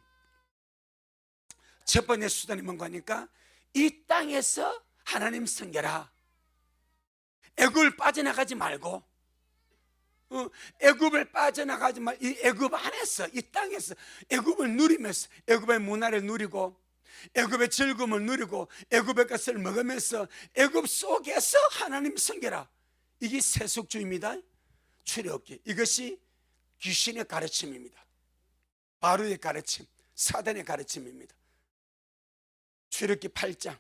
첫 번째 수단이 뭔가 하니까 이 땅에서 하나님 섬겨라. 애굽을 빠져나가지 말고, 애굽을 빠져나가지 말고 이 애굽 안에서, 이 땅에서 애굽을 누리면서 애굽의 문화를 누리고 애굽의 즐거움을 누리고 애굽의 것을 먹으면서 애굽 속에서 하나님 섬겨라. 이게 세속주의입니다. 출애굽기. 이것이 귀신의 가르침입니다. 바로의 가르침, 사단의 가르침입니다. 출애굽기 8장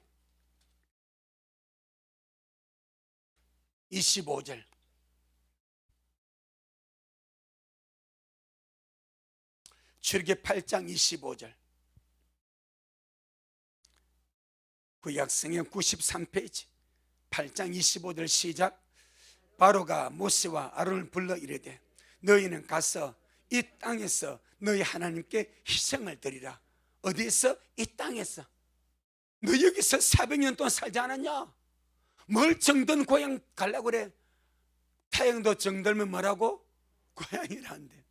25절. 출애굽기 8장 25절. 구약성경 93페이지 8장 25절 시작. 바로가 모세와 아론을 불러 이르되 너희는 가서 이 땅에서 너희 하나님께 희생을 드리라. 어디에서? 이 땅에서. 너 여기서 400년 동안 살지 않았냐? 뭘 정든 고향 가려고 그래? 태양도 정들면 뭐라고? 고향이라는데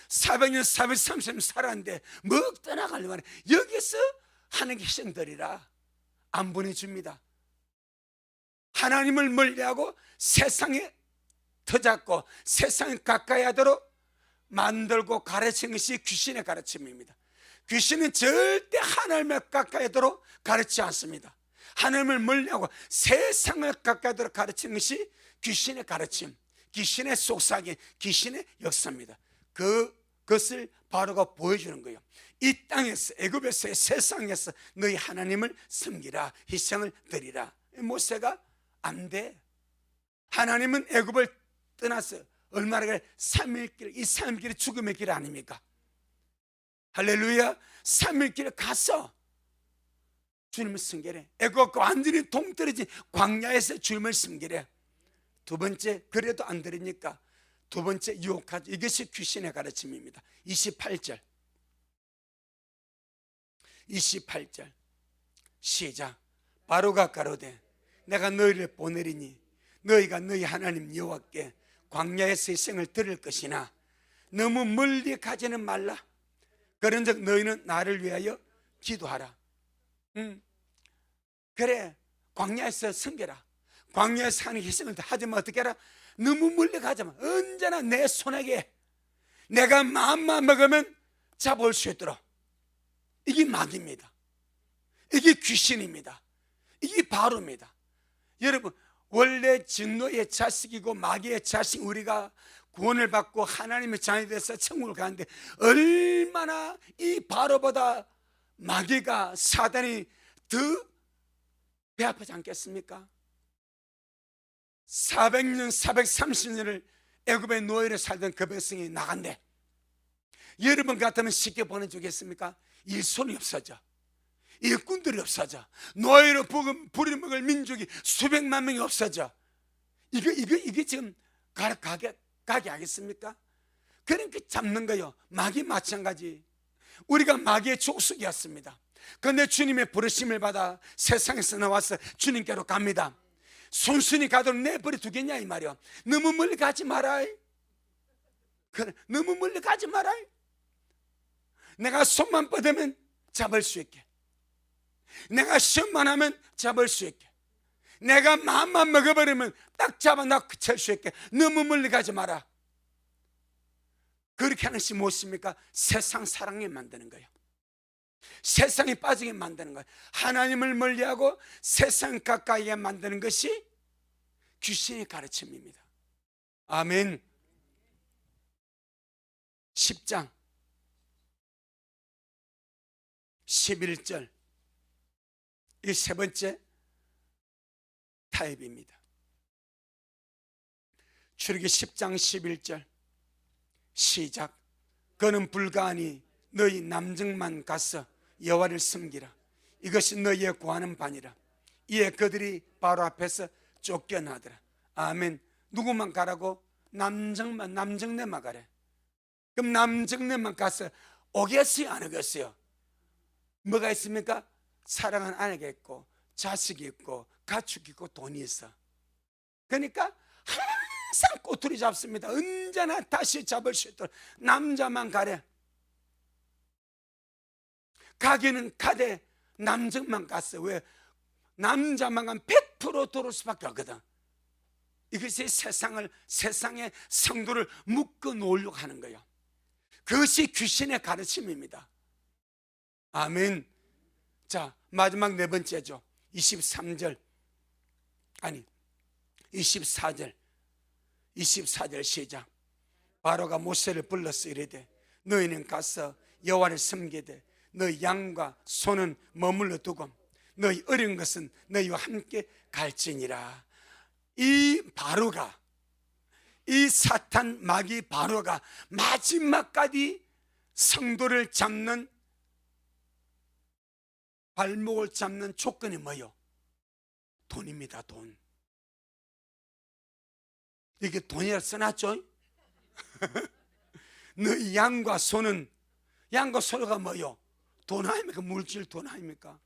400년 430년 살았는데 뭐 떠나가려고 하네. 여기서 하나님께 희생 드리라. 안 보내줍니다. 하나님을 멀리하고 세상에 터잡고 세상에 가까이 하도록 만들고 가르치는 것이 귀신의 가르침입니다. 귀신은 절대 하나님을 가까이 하도록 가르치지 않습니다. 하나님을 멀리하고 세상을 가까이 하도록 가르치는 것이 귀신의 가르침, 귀신의 속삭임, 귀신의 역사입니다. 그 그것을 바로가 보여주는 거예요. 이 땅에서, 애굽에서의 세상에서 너희 하나님을 섬기라, 희생을 드리라. 모세가 안 돼. 하나님은 애굽을 떠나서 얼마나 그래? 3일 길, 이 3일 길이 죽음의 길 아닙니까? 할렐루야. 3일 길에 가서 주님을 섬기래. 애굽과 완전히 동떨어진 광야에서 주님을 섬기래. 두 번째, 그래도 안 들으니까 두 번째 유혹하죠. 이것이 귀신의 가르침입니다. 28절 시작. 바로가 가로되 내가 너희를 보내리니 너희가 너희 하나님 여호와께 광야에서 희생을 드릴 것이나 너무 멀리 가지는 말라. 그런즉 너희는 나를 위하여 기도하라. 그래, 광야에서 섬겨라. 광야에서 하는 희생을 하지만 어떻게 하라? 너무 멀리 가지마. 언제나 내 손에게 내가 마음만 먹으면 잡을 수 있도록. 이게 마귀입니다. 이게 귀신입니다. 이게 바로입니다. 여러분, 원래 진노의 자식이고 마귀의 자식 우리가 구원을 받고 하나님의 자녀이 돼서 천국을 가는데 얼마나 이 바로보다 마귀가, 사단이 더 배 아프지 않겠습니까? 400년 430년을 애굽의 노예로 살던 그 백성이 나간대. 여러분 같으면 쉽게 보내주겠습니까? 일손이 없어져, 일꾼들이 없어져, 노예로 부려먹을 민족이 수백만 명이 없어져. 이게 지금 가게 하겠습니까? 그러니까 잡는 거요. 마귀 마찬가지. 우리가 마귀의 족속이었습니다. 그런데 주님의 부르심을 받아 세상에서 나와서 주님께로 갑니다. 손순이 가도록 내버려 두겠냐 이 말이야. 너무 멀리 가지 마라. 그래, 너무 멀리 가지 마라. 내가 손만 뻗으면 잡을 수 있게, 내가 시험만 하면 잡을 수 있게, 내가 마음만 먹어버리면 딱 잡아 낚을 수 있게. 너무 멀리 가지 마라. 그렇게 하는 것이 무엇입니까? 세상 사랑에 만드는 거예요. 세상에 빠지게 만드는 거예요. 하나님을 멀리하고 세상 가까이에 만드는 것이 귀신의 가르침입니다. 아멘. 10장 11절, 이 세 번째 타입입니다. 출애굽기 10장 11절 시작. 그는 불가하니 너희 남정만 가서 여호와를 섬기라. 이것이 너희의 구하는 바니라. 이에 그들이 바로 앞에서 쫓겨나더라. 아멘. 누구만 가라고? 남정네만 가래. 그럼 남정네만 가서 오겠어요, 안 오겠어요? 뭐가 있습니까? 사랑하는 아내가 있고 자식이 있고 가축이 있고 돈이 있어. 그러니까 항상 꼬투리 잡습니다. 언제나 다시 잡을 수 있도록 남자만 가래. 가기는 가되 남정만 갔어. 왜? 남자만 가면 100% 들어올 수밖에 없거든. 이것이 세상의 성도를 묶어 놓으려고 하는 거예요. 그것이 귀신의 가르침입니다. 아멘. 자, 마지막 네 번째죠. 24절 시작. 바로가 모세를 불러서 이르되 너희는 가서 여호와를 섬기되 너희 양과 소는 머물러 두고 너희 어린 것은 너희와 함께 갈지니라. 이 바로가, 이 사탄 마귀 바로가 마지막까지 성도를 잡는, 발목을 잡는 조건이 뭐예요? 돈입니다. 돈. 이게 돈이라 써놨죠? 너희 양과 소는, 양과 소가 뭐예요? 돈 아닙니까? 물질 돈 아닙니까?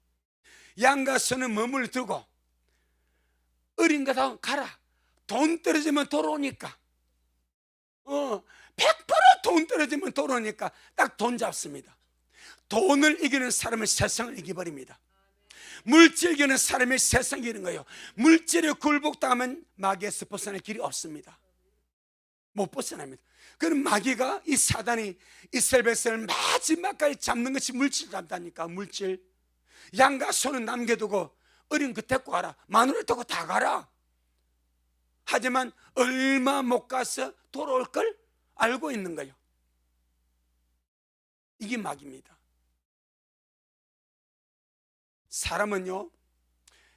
양과 소는 머물 두고 어린 거다 가라. 돈 떨어지면 돌아오니까. 100% 돈 떨어지면 돌아오니까 딱 돈 잡습니다. 돈을 이기는 사람은 세상을 이겨버립니다. 물질 이기는 사람이 세상 이기는 거예요. 물질에 굴복당하면 마귀에서 벗어날 길이 없습니다. 못 벗어납니다. 그럼 마귀가, 이 사단이 이스라엘 백성을 마지막까지 잡는 것이 물질 잡다니까. 물질. 양과 소는 남겨두고 어린 거 데리고 가라. 마누라 데리고 다 가라. 하지만 얼마 못 가서 돌아올 걸 알고 있는 거예요. 이게 막입니다. 사람은요,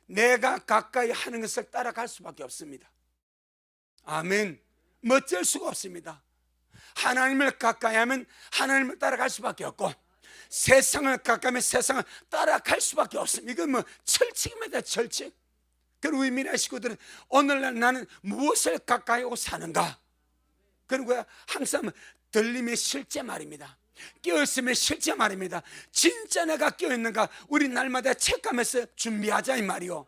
내가 가까이 하는 것을 따라갈 수밖에 없습니다. 아멘. 어쩔 수가 없습니다. 하나님을 가까이 하면 하나님을 따라갈 수밖에 없고, 세상을 가까이 하면 세상을 따라갈 수밖에 없습니다. 이건 뭐 철칙입니다. 철칙. 그리고 우리 미래 식구들은 오늘날 나는 무엇을 가까이 하고 사는가? 그리고 항상 들림의 실제 말입니다. 깨어있음의 실제 말입니다. 진짜 내가 깨어있는가? 우리 날마다 체크하면서 준비하자 이 말이요.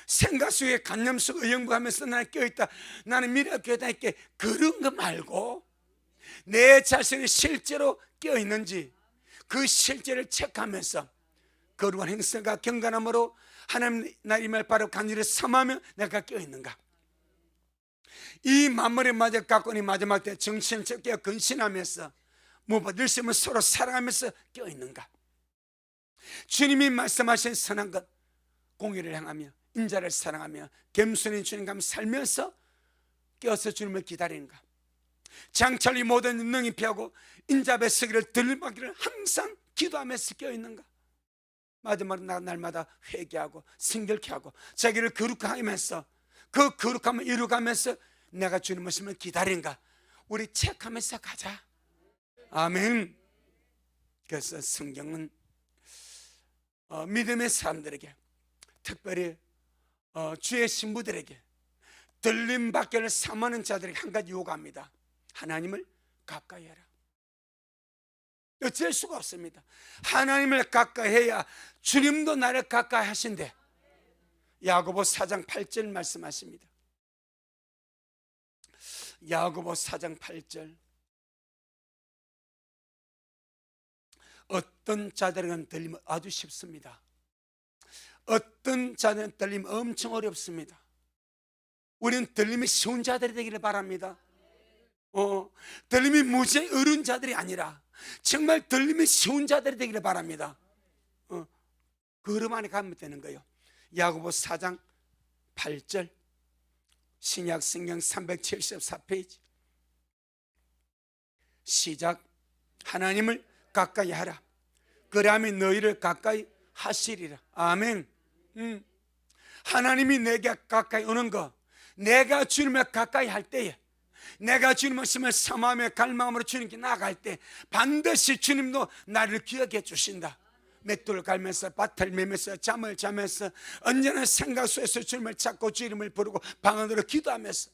생각 속에 관념 속 의형부하면서 나는 깨어있다, 나는 미래가 깨어있다, 이렇게 그런 거 말고 내 자신이 실제로 깨어있는지 그 실제를 체크하면서 거룩한 행실과 경건함으로 하나님 나임을 바로 간절히 삼하며 내가 깨어있는가? 이 만물의 마지막까지 마지막 때 정신을 깨어 근신하면서 무엇보다 늘심은 서로 사랑하면서 깨어있는가? 주님이 말씀하신 선한 것, 공의를 행하며 인자를 사랑하며 겸손히 주님과 살면서 깨어서 주님을 기다리는가? 장철이 모든 능히 피하고 인자의 서기를 들받기를 항상 기도하면서 깨어있는가? 마지막 날마다 회개하고 성결케 하고 자기를 거룩하면서 그 거룩함을 이루가면서 내가 주님 모습을 기다린가? 우리 체크하면서 가자. 아멘. 그래서 성경은 믿음의 사람들에게, 특별히 주의 신부들에게, 들림 밖을 삼하는 자들에게 한 가지 요구합니다. 하나님을 가까이 해라. 어쩔 수가 없습니다. 하나님을 가까이 해야 주님도 나를 가까이 하신대. 야고보 4장 8절 말씀하십니다. 야고보 4장 8절. 어떤 자들은 들리면 아주 쉽습니다. 어떤 자들은 들리면 엄청 어렵습니다. 우리는 들림이 쉬운 자들이 되기를 바랍니다. 들림이 무지하게 어려운 자들이 아니라 정말 들림이 쉬운 자들이 되기를 바랍니다. 그름 안에 가면 되는 거예요. 야고보 4장 8절, 신약 성경 374페이지. 시작. 하나님을 가까이 하라. 그러하면 너희를 가까이 하시리라. 아멘. 하나님이 내게 가까이 오는 거, 내가 주님을 가까이 할 때에, 내가 주님의 말씀을 삼하며 갈망함으로 주님께 나아갈 때 반드시 주님도 나를 기억해 주신다. 맷돌 갈면서 밭을 매면서 잠을 자면서 언제나 생각 속에서 주님을 찾고 주님을 부르고 방 안으로 기도하면서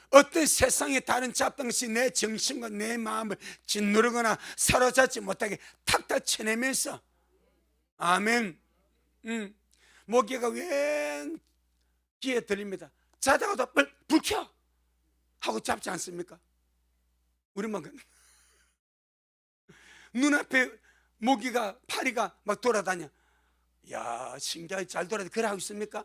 어떤 세상의 다른 잡동시 내 정신과 내 마음을 짓누르거나 사로잡지 못하게 탁탁 쳐내면서 아멘. 모기가 웬 귀에 들립니다. 자다가도 불 켜! 하고 잡지 않습니까? 우리만 눈앞에 모기가 파리가 막 돌아다녀. 야, 신기하게 잘 돌아다니. 그래 하고 있습니까?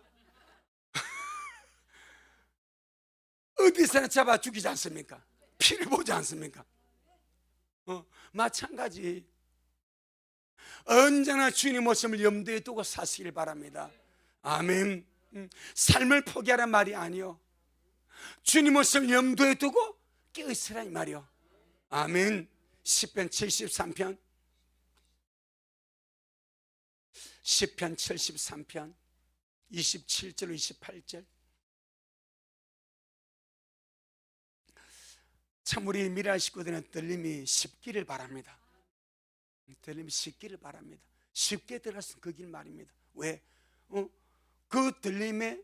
어디서나 잡아 죽이지 않습니까? 피를 보지 않습니까? 마찬가지. 언제나 주님 모습을 염두에 두고 사시길 바랍니다. 아멘. 삶을 포기하란 말이 아니요, 주님 모습을 염두에 두고 깨어있으라 이 말이요. 아멘. 시편 73편 27절 28절. 참 우리 미라 식구들은 들림이 쉽기를 바랍니다. 들림이 쉽기를 바랍니다. 쉽게 들어서 그 길 말입니다. 왜? 그 들림의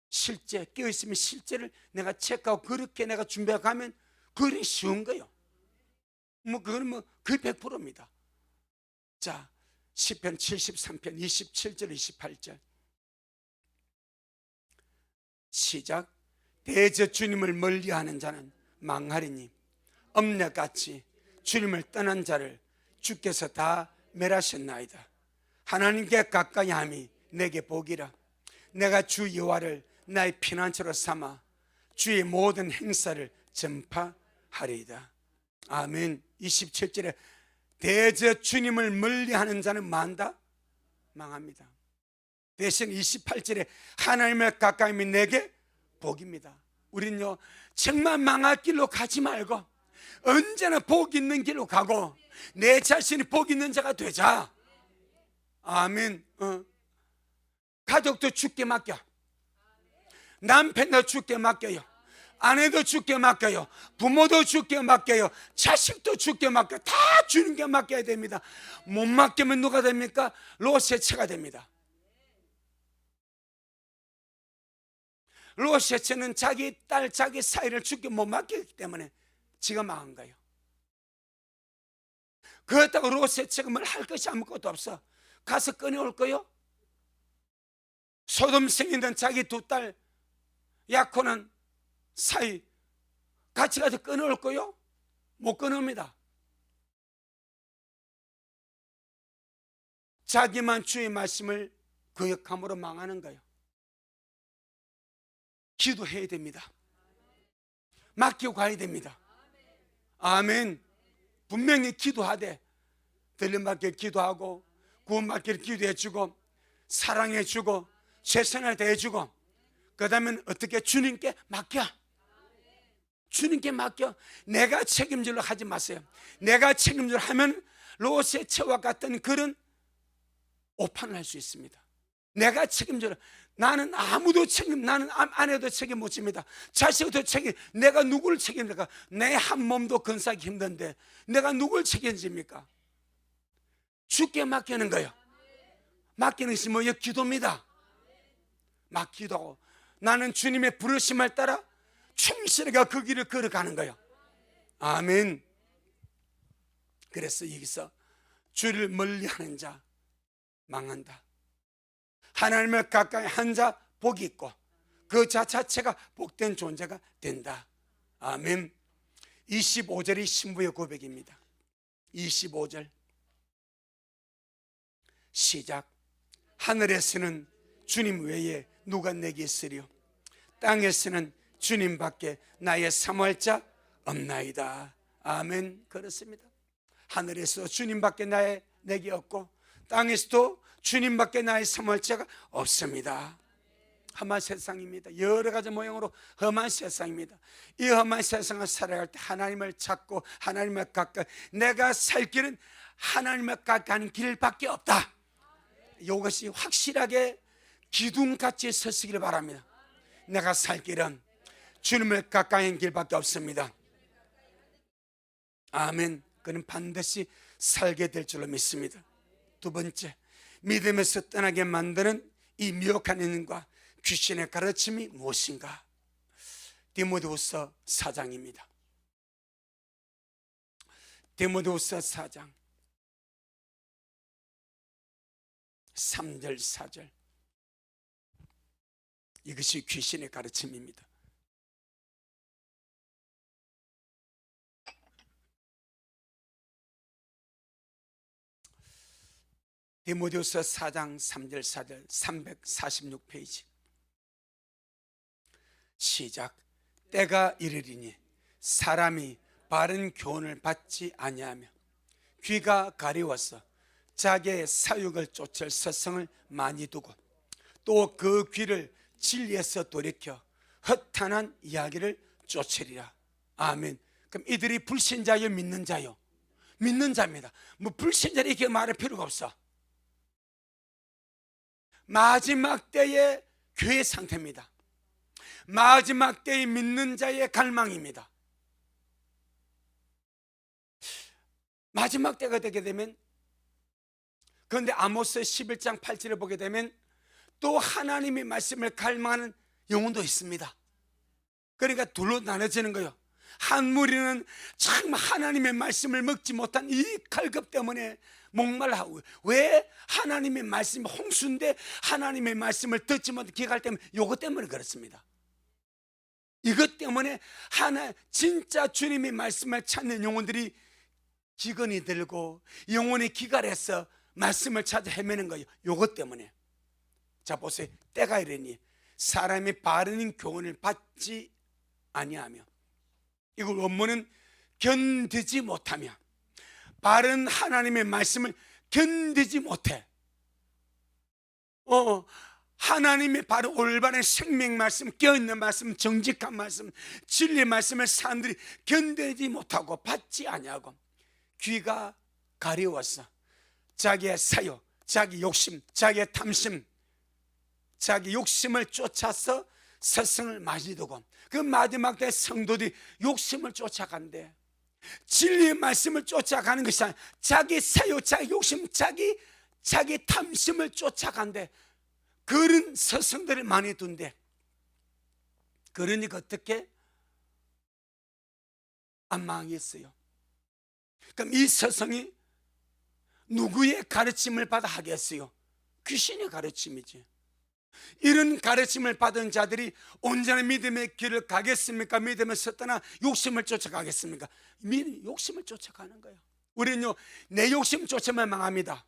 실제, 깨어있으면 실제를 내가 체크하고 그렇게 내가 준비하고 가면 그게 쉬운 거예요. 그건 그 100%입니다. 자, 시편 73편 27절 28절. 시작. 대저 주님을 멀리하는 자는 망하리니 엄려같이 주님을 떠난 자를 주께서 다 멸하셨나이다. 하나님께 가까이 함이 내게 복이라. 내가 주 여호와를 나의 피난처로 삼아 주의 모든 행사를 전파하리이다. 아멘. 27절에 대저 주님을 멀리하는 자는 만다? 망합니다. 대신 28절에 하나님을 가까이 하면 내게 복입니다. 우리는요 정말 망할 길로 가지 말고 언제나 복 있는 길로 가고 내 자신이 복 있는 자가 되자. 아멘. 가족도 주께 맡겨. 남편도 주께 맡겨요. 아내도 주께 맡겨요. 부모도 주께 맡겨요. 자식도 주께 맡겨요. 다 주님께 맡겨야 됩니다. 못 맡기면 누가 됩니까? 롯의 됩니다. 롯의 자기 딸, 자기 사이를 주께 못 맡겼기 때문에 지가 망한 거예요. 그렇다고 롯의 뭘 할 것이 아무것도 없어. 가서 꺼내올 거요? 소돔 생이던 자기 두 딸 야코는 사이 같이 가서 끊어올 거요? 못 끊습니다. 자기만 주의 말씀을 거역함으로 망하는 거예요. 기도해야 됩니다. 맡기고 가야 됩니다. 아멘. 분명히 기도하되 들림받길 기도하고 구원받길 기도해주고 사랑해주고 최선을 다해주고 그 다음엔 어떻게? 주님께 맡겨. 주님께 맡겨. 내가 책임질로 하지 마세요. 내가 책임질로 하면 롯의 채와 같은 그런 오판을 할 수 있습니다. 내가 책임질로. 나는 아무도 나는 아내도 책임 못 집니다. 자식도 책임. 내가 누구를 책임질까? 내 한 몸도 건사하기 힘든데 내가 누구를 책임집니까? 주께 맡기는 거예요. 맡기는 것이 뭐예요? 기도입니다. 막 기도하고 나는 주님의 부르심을 따라 충실하게 그 길을 걸어가는 거예요. 아멘. 그래서 여기서 주를 멀리하는 자 망한다. 하나님을 가까이 한 자 복이 있고 그 자 자체가 복된 존재가 된다. 아멘. 25절이 신부의 고백입니다. 25절 시작. 하늘에서는 주님 외에 누가 내게 있으리요? 땅에서는 주님밖에 나의 사모할 자 없나이다. 아멘. 그렇습니다. 하늘에서 주님밖에 내게 없고 땅에서도 주님밖에 나의 사모할 자가 없습니다. 험한 세상입니다. 여러 가지 모양으로 험한 세상입니다. 이 험한 세상을 살아갈 때 하나님을 찾고 하나님을 가까이, 내가 살 길은 하나님을 가까이 하는 길밖에 없다. 이것이 확실하게 기둥같이 서시기를 바랍니다. 내가 살 길은 주님을 가까이 하는 길밖에 없습니다. 아멘. 그는 반드시 살게 될 줄로 믿습니다. 두 번째, 믿음에서 떠나게 만드는 이 미혹한 인과 귀신의 가르침이 무엇인가? 디모데후서 4장입니다. 디모데후서 4장 3절 4절 이것이 귀신의 가르침입니다. 디모데후서 4장 3절 4절 346페이지 시작. 때가 이르리니 사람이 바른 교훈을 받지 아니하며 귀가 가리워서 자기의 사육을 쫓을 서성을 많이 두고 또 그 귀를 진리에서 돌이켜 허탄한 이야기를 쫓으리라. 아멘. 그럼 이들이 불신자요 믿는 자요? 믿는 자입니다. 뭐 불신자를 이렇게 말할 필요가 없어. 마지막 때의 교회 상태입니다. 마지막 때의 믿는 자의 갈망입니다. 마지막 때가 되게 되면, 그런데 아모스 11장 8절을 보게 되면 또 하나님의 말씀을 갈망하는 영혼도 있습니다. 그러니까 둘로 나눠지는 거예요. 한 무리는 정말 하나님의 말씀을 먹지 못한 이 갈급 때문에 목말라하고, 왜 하나님의 말씀이 홍수인데 하나님의 말씀을 듣지 못한 기갈 때문에, 요것 때문에 그렇습니다. 이것 때문에 진짜 주님의 말씀을 찾는 영혼들이 기근이 들고 영혼이 기갈해서 말씀을 찾아 헤매는 거예요. 요것 때문에. 자 보세요. 때가 이르니 사람이 바른 교훈을 받지 아니하며, 이걸 원문은 견디지 못하며, 바른 하나님의 말씀을 견디지 못해. 하나님의 바로 올바른 생명 말씀, 깨어있는 말씀, 정직한 말씀, 진리의 말씀을 사람들이 견디지 못하고 받지 아니하고 귀가 가려워서 자기의 사욕, 자기 욕심, 자기의 탐심, 자기 욕심을 쫓아서 스승을 많이 두고 그 마지막 때 성도들이 욕심을 쫓아간대. 진리의 말씀을 쫓아가는 것이 아니라 자기 사욕, 자기 욕심, 자기 탐심을 쫓아간대. 그런 스승들을 많이 둔대. 그러니까 어떻게 안 망했어요? 그럼 이 스승이 누구의 가르침을 받아 하겠어요? 귀신의 가르침이지. 이런 가르침을 받은 자들이 온전한 믿음의 길을 가겠습니까? 믿음에서 떠나 욕심을 쫓아가겠습니까? 욕심을 쫓아가는 거예요. 우리는요, 내 욕심 쫓으면 망합니다.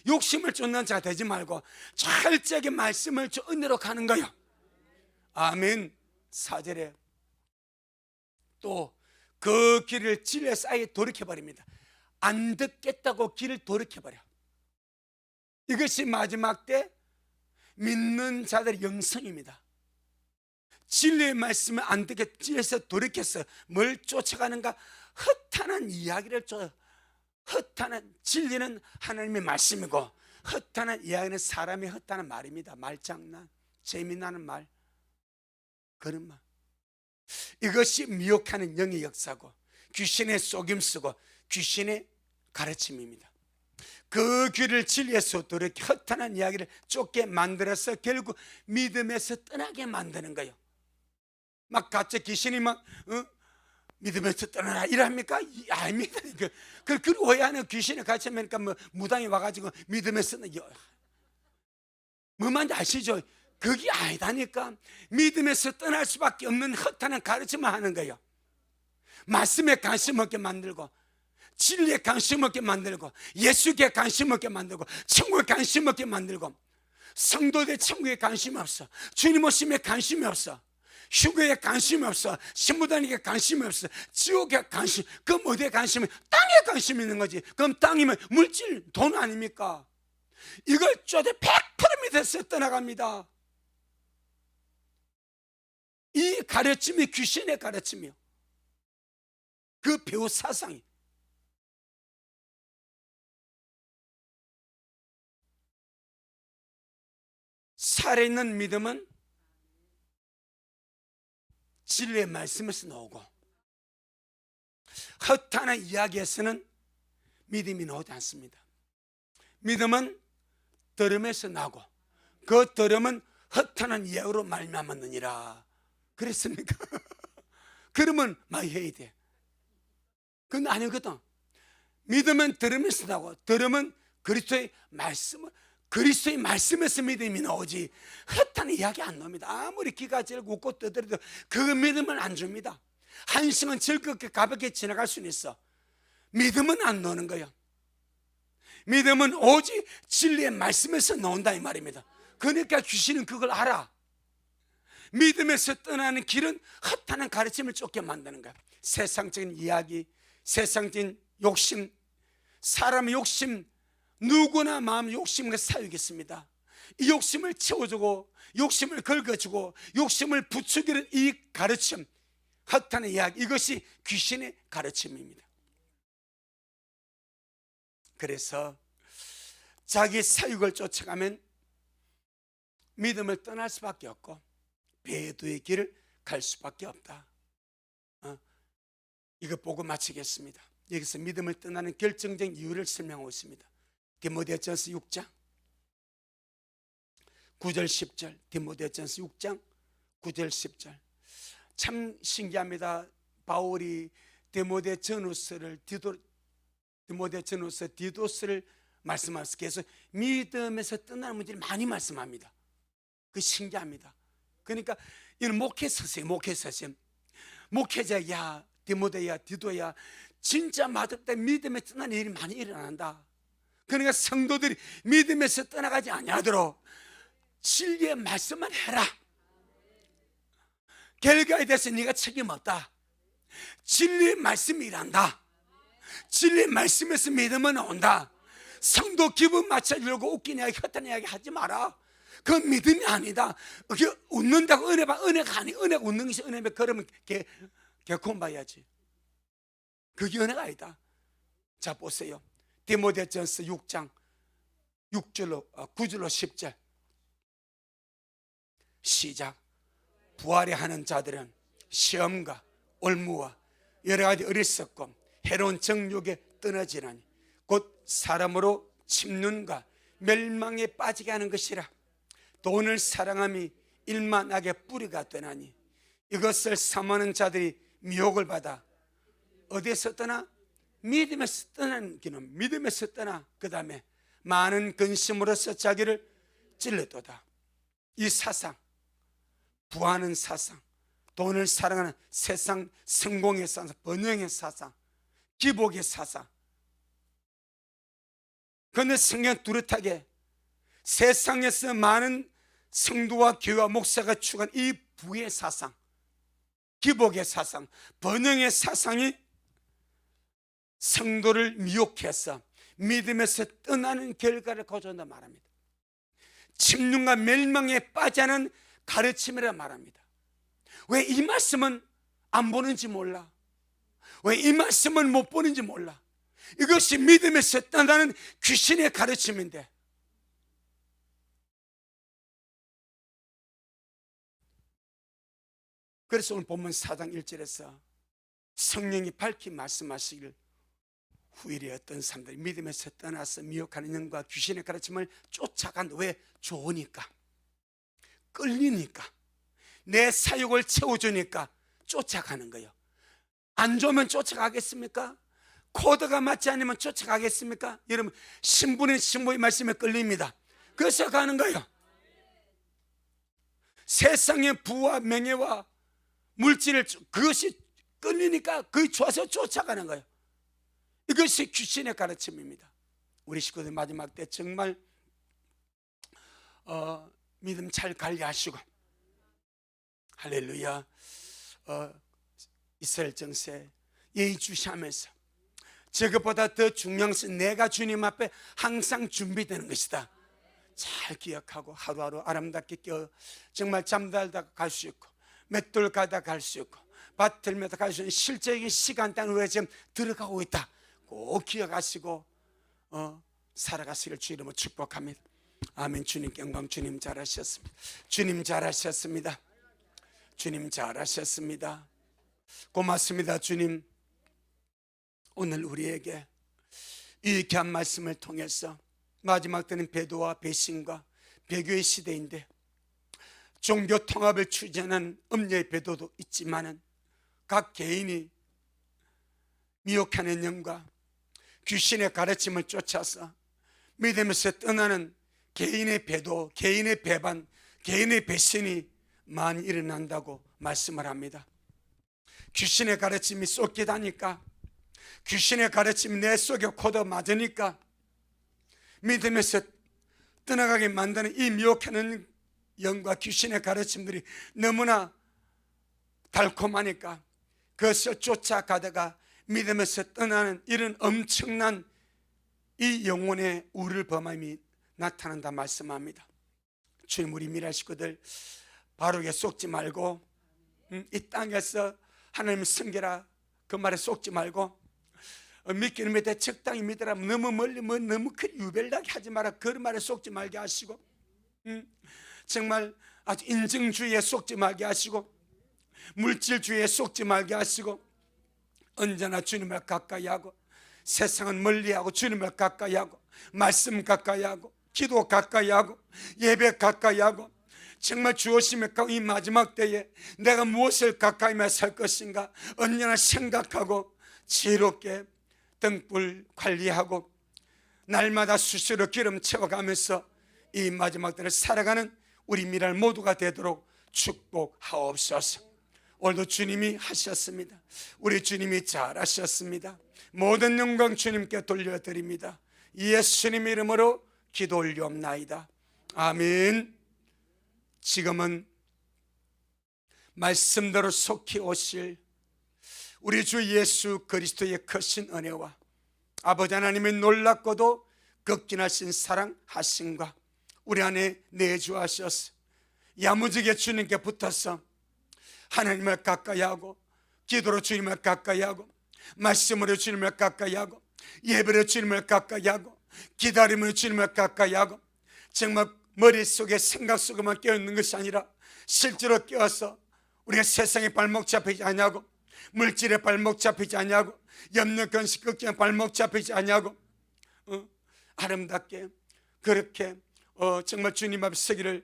욕심을 쫓는 자가 되지 말고 철저하게 말씀을 은혜로 가는 거예요. 아멘. 4절에 또 그 길을 진리에서 아예 돌이켜버립니다. 안 듣겠다고 길을 돌이켜버려. 이것이 마지막 때 믿는 자들의 영성입니다. 진리의 말씀을 안 듣게 진리에서 돌이켜서 뭘 쫓아가는가? 허탄한 이야기를 허탄한, 진리는 하나님의 말씀이고 허탄한 이야기는 사람의 허탄한 말입니다. 말장난, 재미나는 말, 그런 말. 이것이 미혹하는 영의 역사고 귀신의 속임수고 귀신의 가르침입니다. 그 귀를 진리에서 돌이켜 허탄한 이야기를 쫓게 만들어서 결국 믿음에서 떠나게 만드는 거예요. 막 갑자기 귀신이 막 믿음에서 떠나라 이랍니까? 아닙니다. 그 오해하는 귀신의 가르침이니까 뭐 무당이 와가지고 믿음에서 뭐 말인지 아시죠? 그게 아니다니까. 믿음에서 떠날 수밖에 없는 허탄한 가르침을 하는 거예요. 말씀에 관심 없게 만들고 진리에 관심 없게 만들고 예수께 관심 없게 만들고 천국에 관심 없게 만들고 성도들 천국에 관심이 없어. 주님 오심에 관심이 없어. 휴거에 관심이 없어. 신부단에게 관심이 없어. 지옥에 관심. 그럼 어디에 관심이? 땅에 관심이 있는 거지. 그럼 땅이면 물질, 돈 아닙니까? 이걸 쫓아 100% 믿어서 떠나갑니다. 이 가르침이 귀신의 가르침이요. 그 배우 사상이. 살아있는 믿음은 진리의 말씀에서 나오고 허탄한 이야기에서는 믿음이 나오지 않습니다. 믿음은 들음에서 나고 그 들음은 허탄한 이야기로 말미암았느니라. 그랬습니까? 그러면 많이 해야 돼. 그건 아니거든. 믿음은 들음에서 나고 들음은 그리스도의 말씀에서 믿음이 나오지 허탄한 이야기 안 나옵니다. 아무리 기가 제일 웃고 떠들어도 그 믿음은 안 줍니다. 한시간 즐겁게 가볍게 지나갈 수는 있어. 믿음은 안 나오는 거예요. 믿음은 오직 진리의 말씀에서 나온다 이 말입니다. 그러니까 귀신은 그걸 알아. 믿음에서 떠나는 길은 허탄한 가르침을 쫓게 만드는 거야. 세상적인 이야기, 세상적인 욕심, 사람의 욕심, 누구나 마음 욕심과 사유겠습니다. 이 욕심을 채워주고 욕심을 긁어주고 욕심을 부추기는 이 가르침, 허탄한 이야기, 이것이 귀신의 가르침입니다. 그래서 자기 사육을 쫓아가면 믿음을 떠날 수밖에 없고 배도의 길을 갈 수밖에 없다. 이거 보고 마치겠습니다. 여기서 믿음을 떠나는 결정적인 이유를 설명하고 있습니다. 디모데전서 6장 9절 10절. 디모데전서 6장 9절 10절. 참 신기합니다. 바울이 디모데전서 디도스를 말씀하면서 계속 믿음에서 떠나는 문제를 많이 말씀합니다. 그 신기합니다. 그러니까 이는 목회서세요. 목회자야, 디모데야, 디도야, 진짜 맛없다. 믿음에 떠나는 일이 많이 일어난다. 그러니까 성도들이 믿음에서 떠나가지 아니하도록 진리의 말씀만 해라. 결과에 대해서 네가 책임 없다. 진리의 말씀이 일한다. 진리의 말씀에서 믿음은 나온다. 성도 기분 맞춰주려고 웃긴 이야기, 헛된 이야기 하지 마라. 그건 믿음이 아니다. 그게 웃는다고 은혜가 아니. 은혜가 웃는 것이 은혜면 그러면 개콘 봐야지. 그게 은혜가 아니다. 자, 보세요. 디모데전서 6장 9절로 10절 시작. 부활에 하는 자들은 시험과 올무와 여러 가지 어리석고 해로운 정욕에 떠나지나니 곧 사람으로 침륜과 멸망에 빠지게 하는 것이라. 돈을 사랑함이 일만 악의 뿌리가 되나니 이것을 삼하는 자들이 미혹을 받아 어디에서 떠나? 믿음에서 떠나는 기는 믿음에서 떠나 그 다음에 많은 근심으로써 자기를 찔러도다. 이 사상, 부하는 사상, 돈을 사랑하는 세상 성공의 사상, 번영의 사상, 기복의 사상. 그런데 성경 뚜렷하게 세상에서 많은 성도와 교회와 목사가 추구한 이 부의 사상, 기복의 사상, 번영의 사상이 성도를 미혹해서 믿음에서 떠나는 결과를 가져온다 말합니다. 침륜과 멸망에 빠지는 가르침이라 말합니다. 왜 이 말씀은 안 보는지 몰라. 왜 이 말씀은 못 보는지 몰라. 이것이 믿음에서 떠나는 귀신의 가르침인데, 그래서 오늘 본문 4장 1절에서 성령이 밝히 말씀하시기를 후일에 어떤 사람들이 믿음에서 떠나서 미혹하는 영과 귀신의 가르침을 쫓아간다. 왜? 좋으니까, 끌리니까, 내 사욕을 채워주니까 쫓아가는 거예요. 안 좋으면 쫓아가겠습니까? 코드가 맞지 않으면 쫓아가겠습니까? 여러분, 신부는 신부의 말씀에 끌립니다. 그래서 가는 거예요. 세상의 부와 명예와 물질을, 그것이 끌리니까 그게 좋아서 쫓아가는 거예요. 이것이 귀신의 가르침입니다. 우리 식구들 마지막 때 정말 믿음 잘 관리하시고, 할렐루야, 이스라엘 정세 예의주시하면서 저것보다 더 중요한 것은 내가 주님 앞에 항상 준비되는 것이다. 잘 기억하고 하루하루 아름답게 정말 잠들다가 갈 수 있고, 맷돌 가다 갈 수 있고, 밭을 메다 갈 수 있는 실제적인 시간대는 우리가 지금 들어가고 있다. 꼭 기억하시고 살아가시길 주 이름으로 축복합니다. 아멘. 주님께 영광. 주님 잘하셨습니다. 주님 잘하셨습니다. 주님 잘하셨습니다. 고맙습니다. 주님, 오늘 우리에게 유익한 말씀을 통해서 마지막 때는 배도와 배신과 배교의 시대인데, 종교 통합을 추진하는 음녀의 배도도 있지만은 각 개인이 미혹하는 영과 귀신의 가르침을 쫓아서 믿음에서 떠나는 개인의 배도, 개인의 배반, 개인의 배신이 많이 일어난다고 말씀을 합니다. 귀신의 가르침이 쏟기다니까, 귀신의 가르침이 내 속에 코도 맞으니까 믿음에서 떠나가게 만드는 이 미혹하는 영과 귀신의 가르침들이 너무나 달콤하니까 그것을 쫓아가다가 믿음에서 떠나는 이런 엄청난 이 영혼의 우를 범함이 나타난다 말씀합니다. 주님, 우리 미라 식구들 바르게 속지 말고, 이 땅에서 하나님 섬기라 그 말에 속지 말고, 믿기는 믿되 적당히 믿으라, 너무 멀리 너무 큰 유별나게 하지 마라, 그 말에 속지 말게 하시고, 정말 아주 인증주의에 속지 말게 하시고, 물질주의에 속지 말게 하시고, 언제나 주님을 가까이 하고, 세상은 멀리하고 주님을 가까이 하고, 말씀 가까이 하고, 기도 가까이 하고, 예배 가까이 하고, 정말 주오심에 이 마지막 때에 내가 무엇을 가까이만 살 것인가 언제나 생각하고 지혜롭게 등불 관리하고 날마다 수시로 기름 채워가면서 이 마지막 때를 살아가는 우리 미랄 모두가 되도록 축복하옵소서. 오늘도 주님이 하셨습니다. 우리 주님이 잘하셨습니다. 모든 영광 주님께 돌려드립니다. 예수님 이름으로 기도 올리옵나이다. 아멘. 지금은 말씀대로 속히 오실 우리 주 예수 그리스도의 크신 은혜와 아버지 하나님의 놀랍고도 극진하신 사랑하심과 우리 안에 내주하셔서 야무지게 주님께 붙어서 하나님을 가까이하고, 기도로 주님을 가까이하고, 말씀으로 주님을 가까이하고, 예배로 주님을 가까이하고, 기다림으로 주님을 가까이하고, 정말 머릿속에 생각 속에만 깨어있는 것이 아니라 실제로 깨어서 우리가 세상에 발목 잡히지 않냐고, 물질에 발목 잡히지 않냐고, 염려 근심 걱정에 발목 잡히지 않냐고, 아름답게 그렇게 정말 주님 앞에 서기를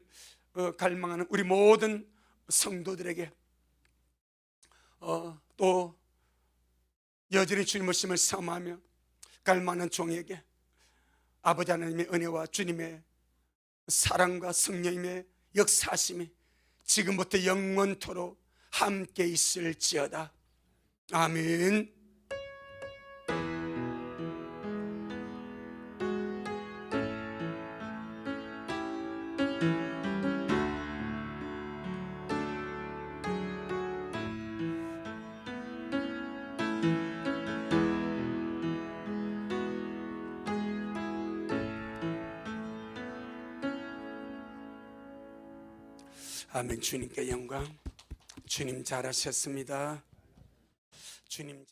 갈망하는 우리 모든 성도들에게, 또 여전히 주님의 심을 사모하며 갈망하는 종에게 아버지 하나님의 은혜와 주님의 사랑과 성령님의 역사하심이 지금부터 영원토록 함께 있을지어다. 아멘. 아멘. 주님께 영광. 주님 잘하셨습니다. 주님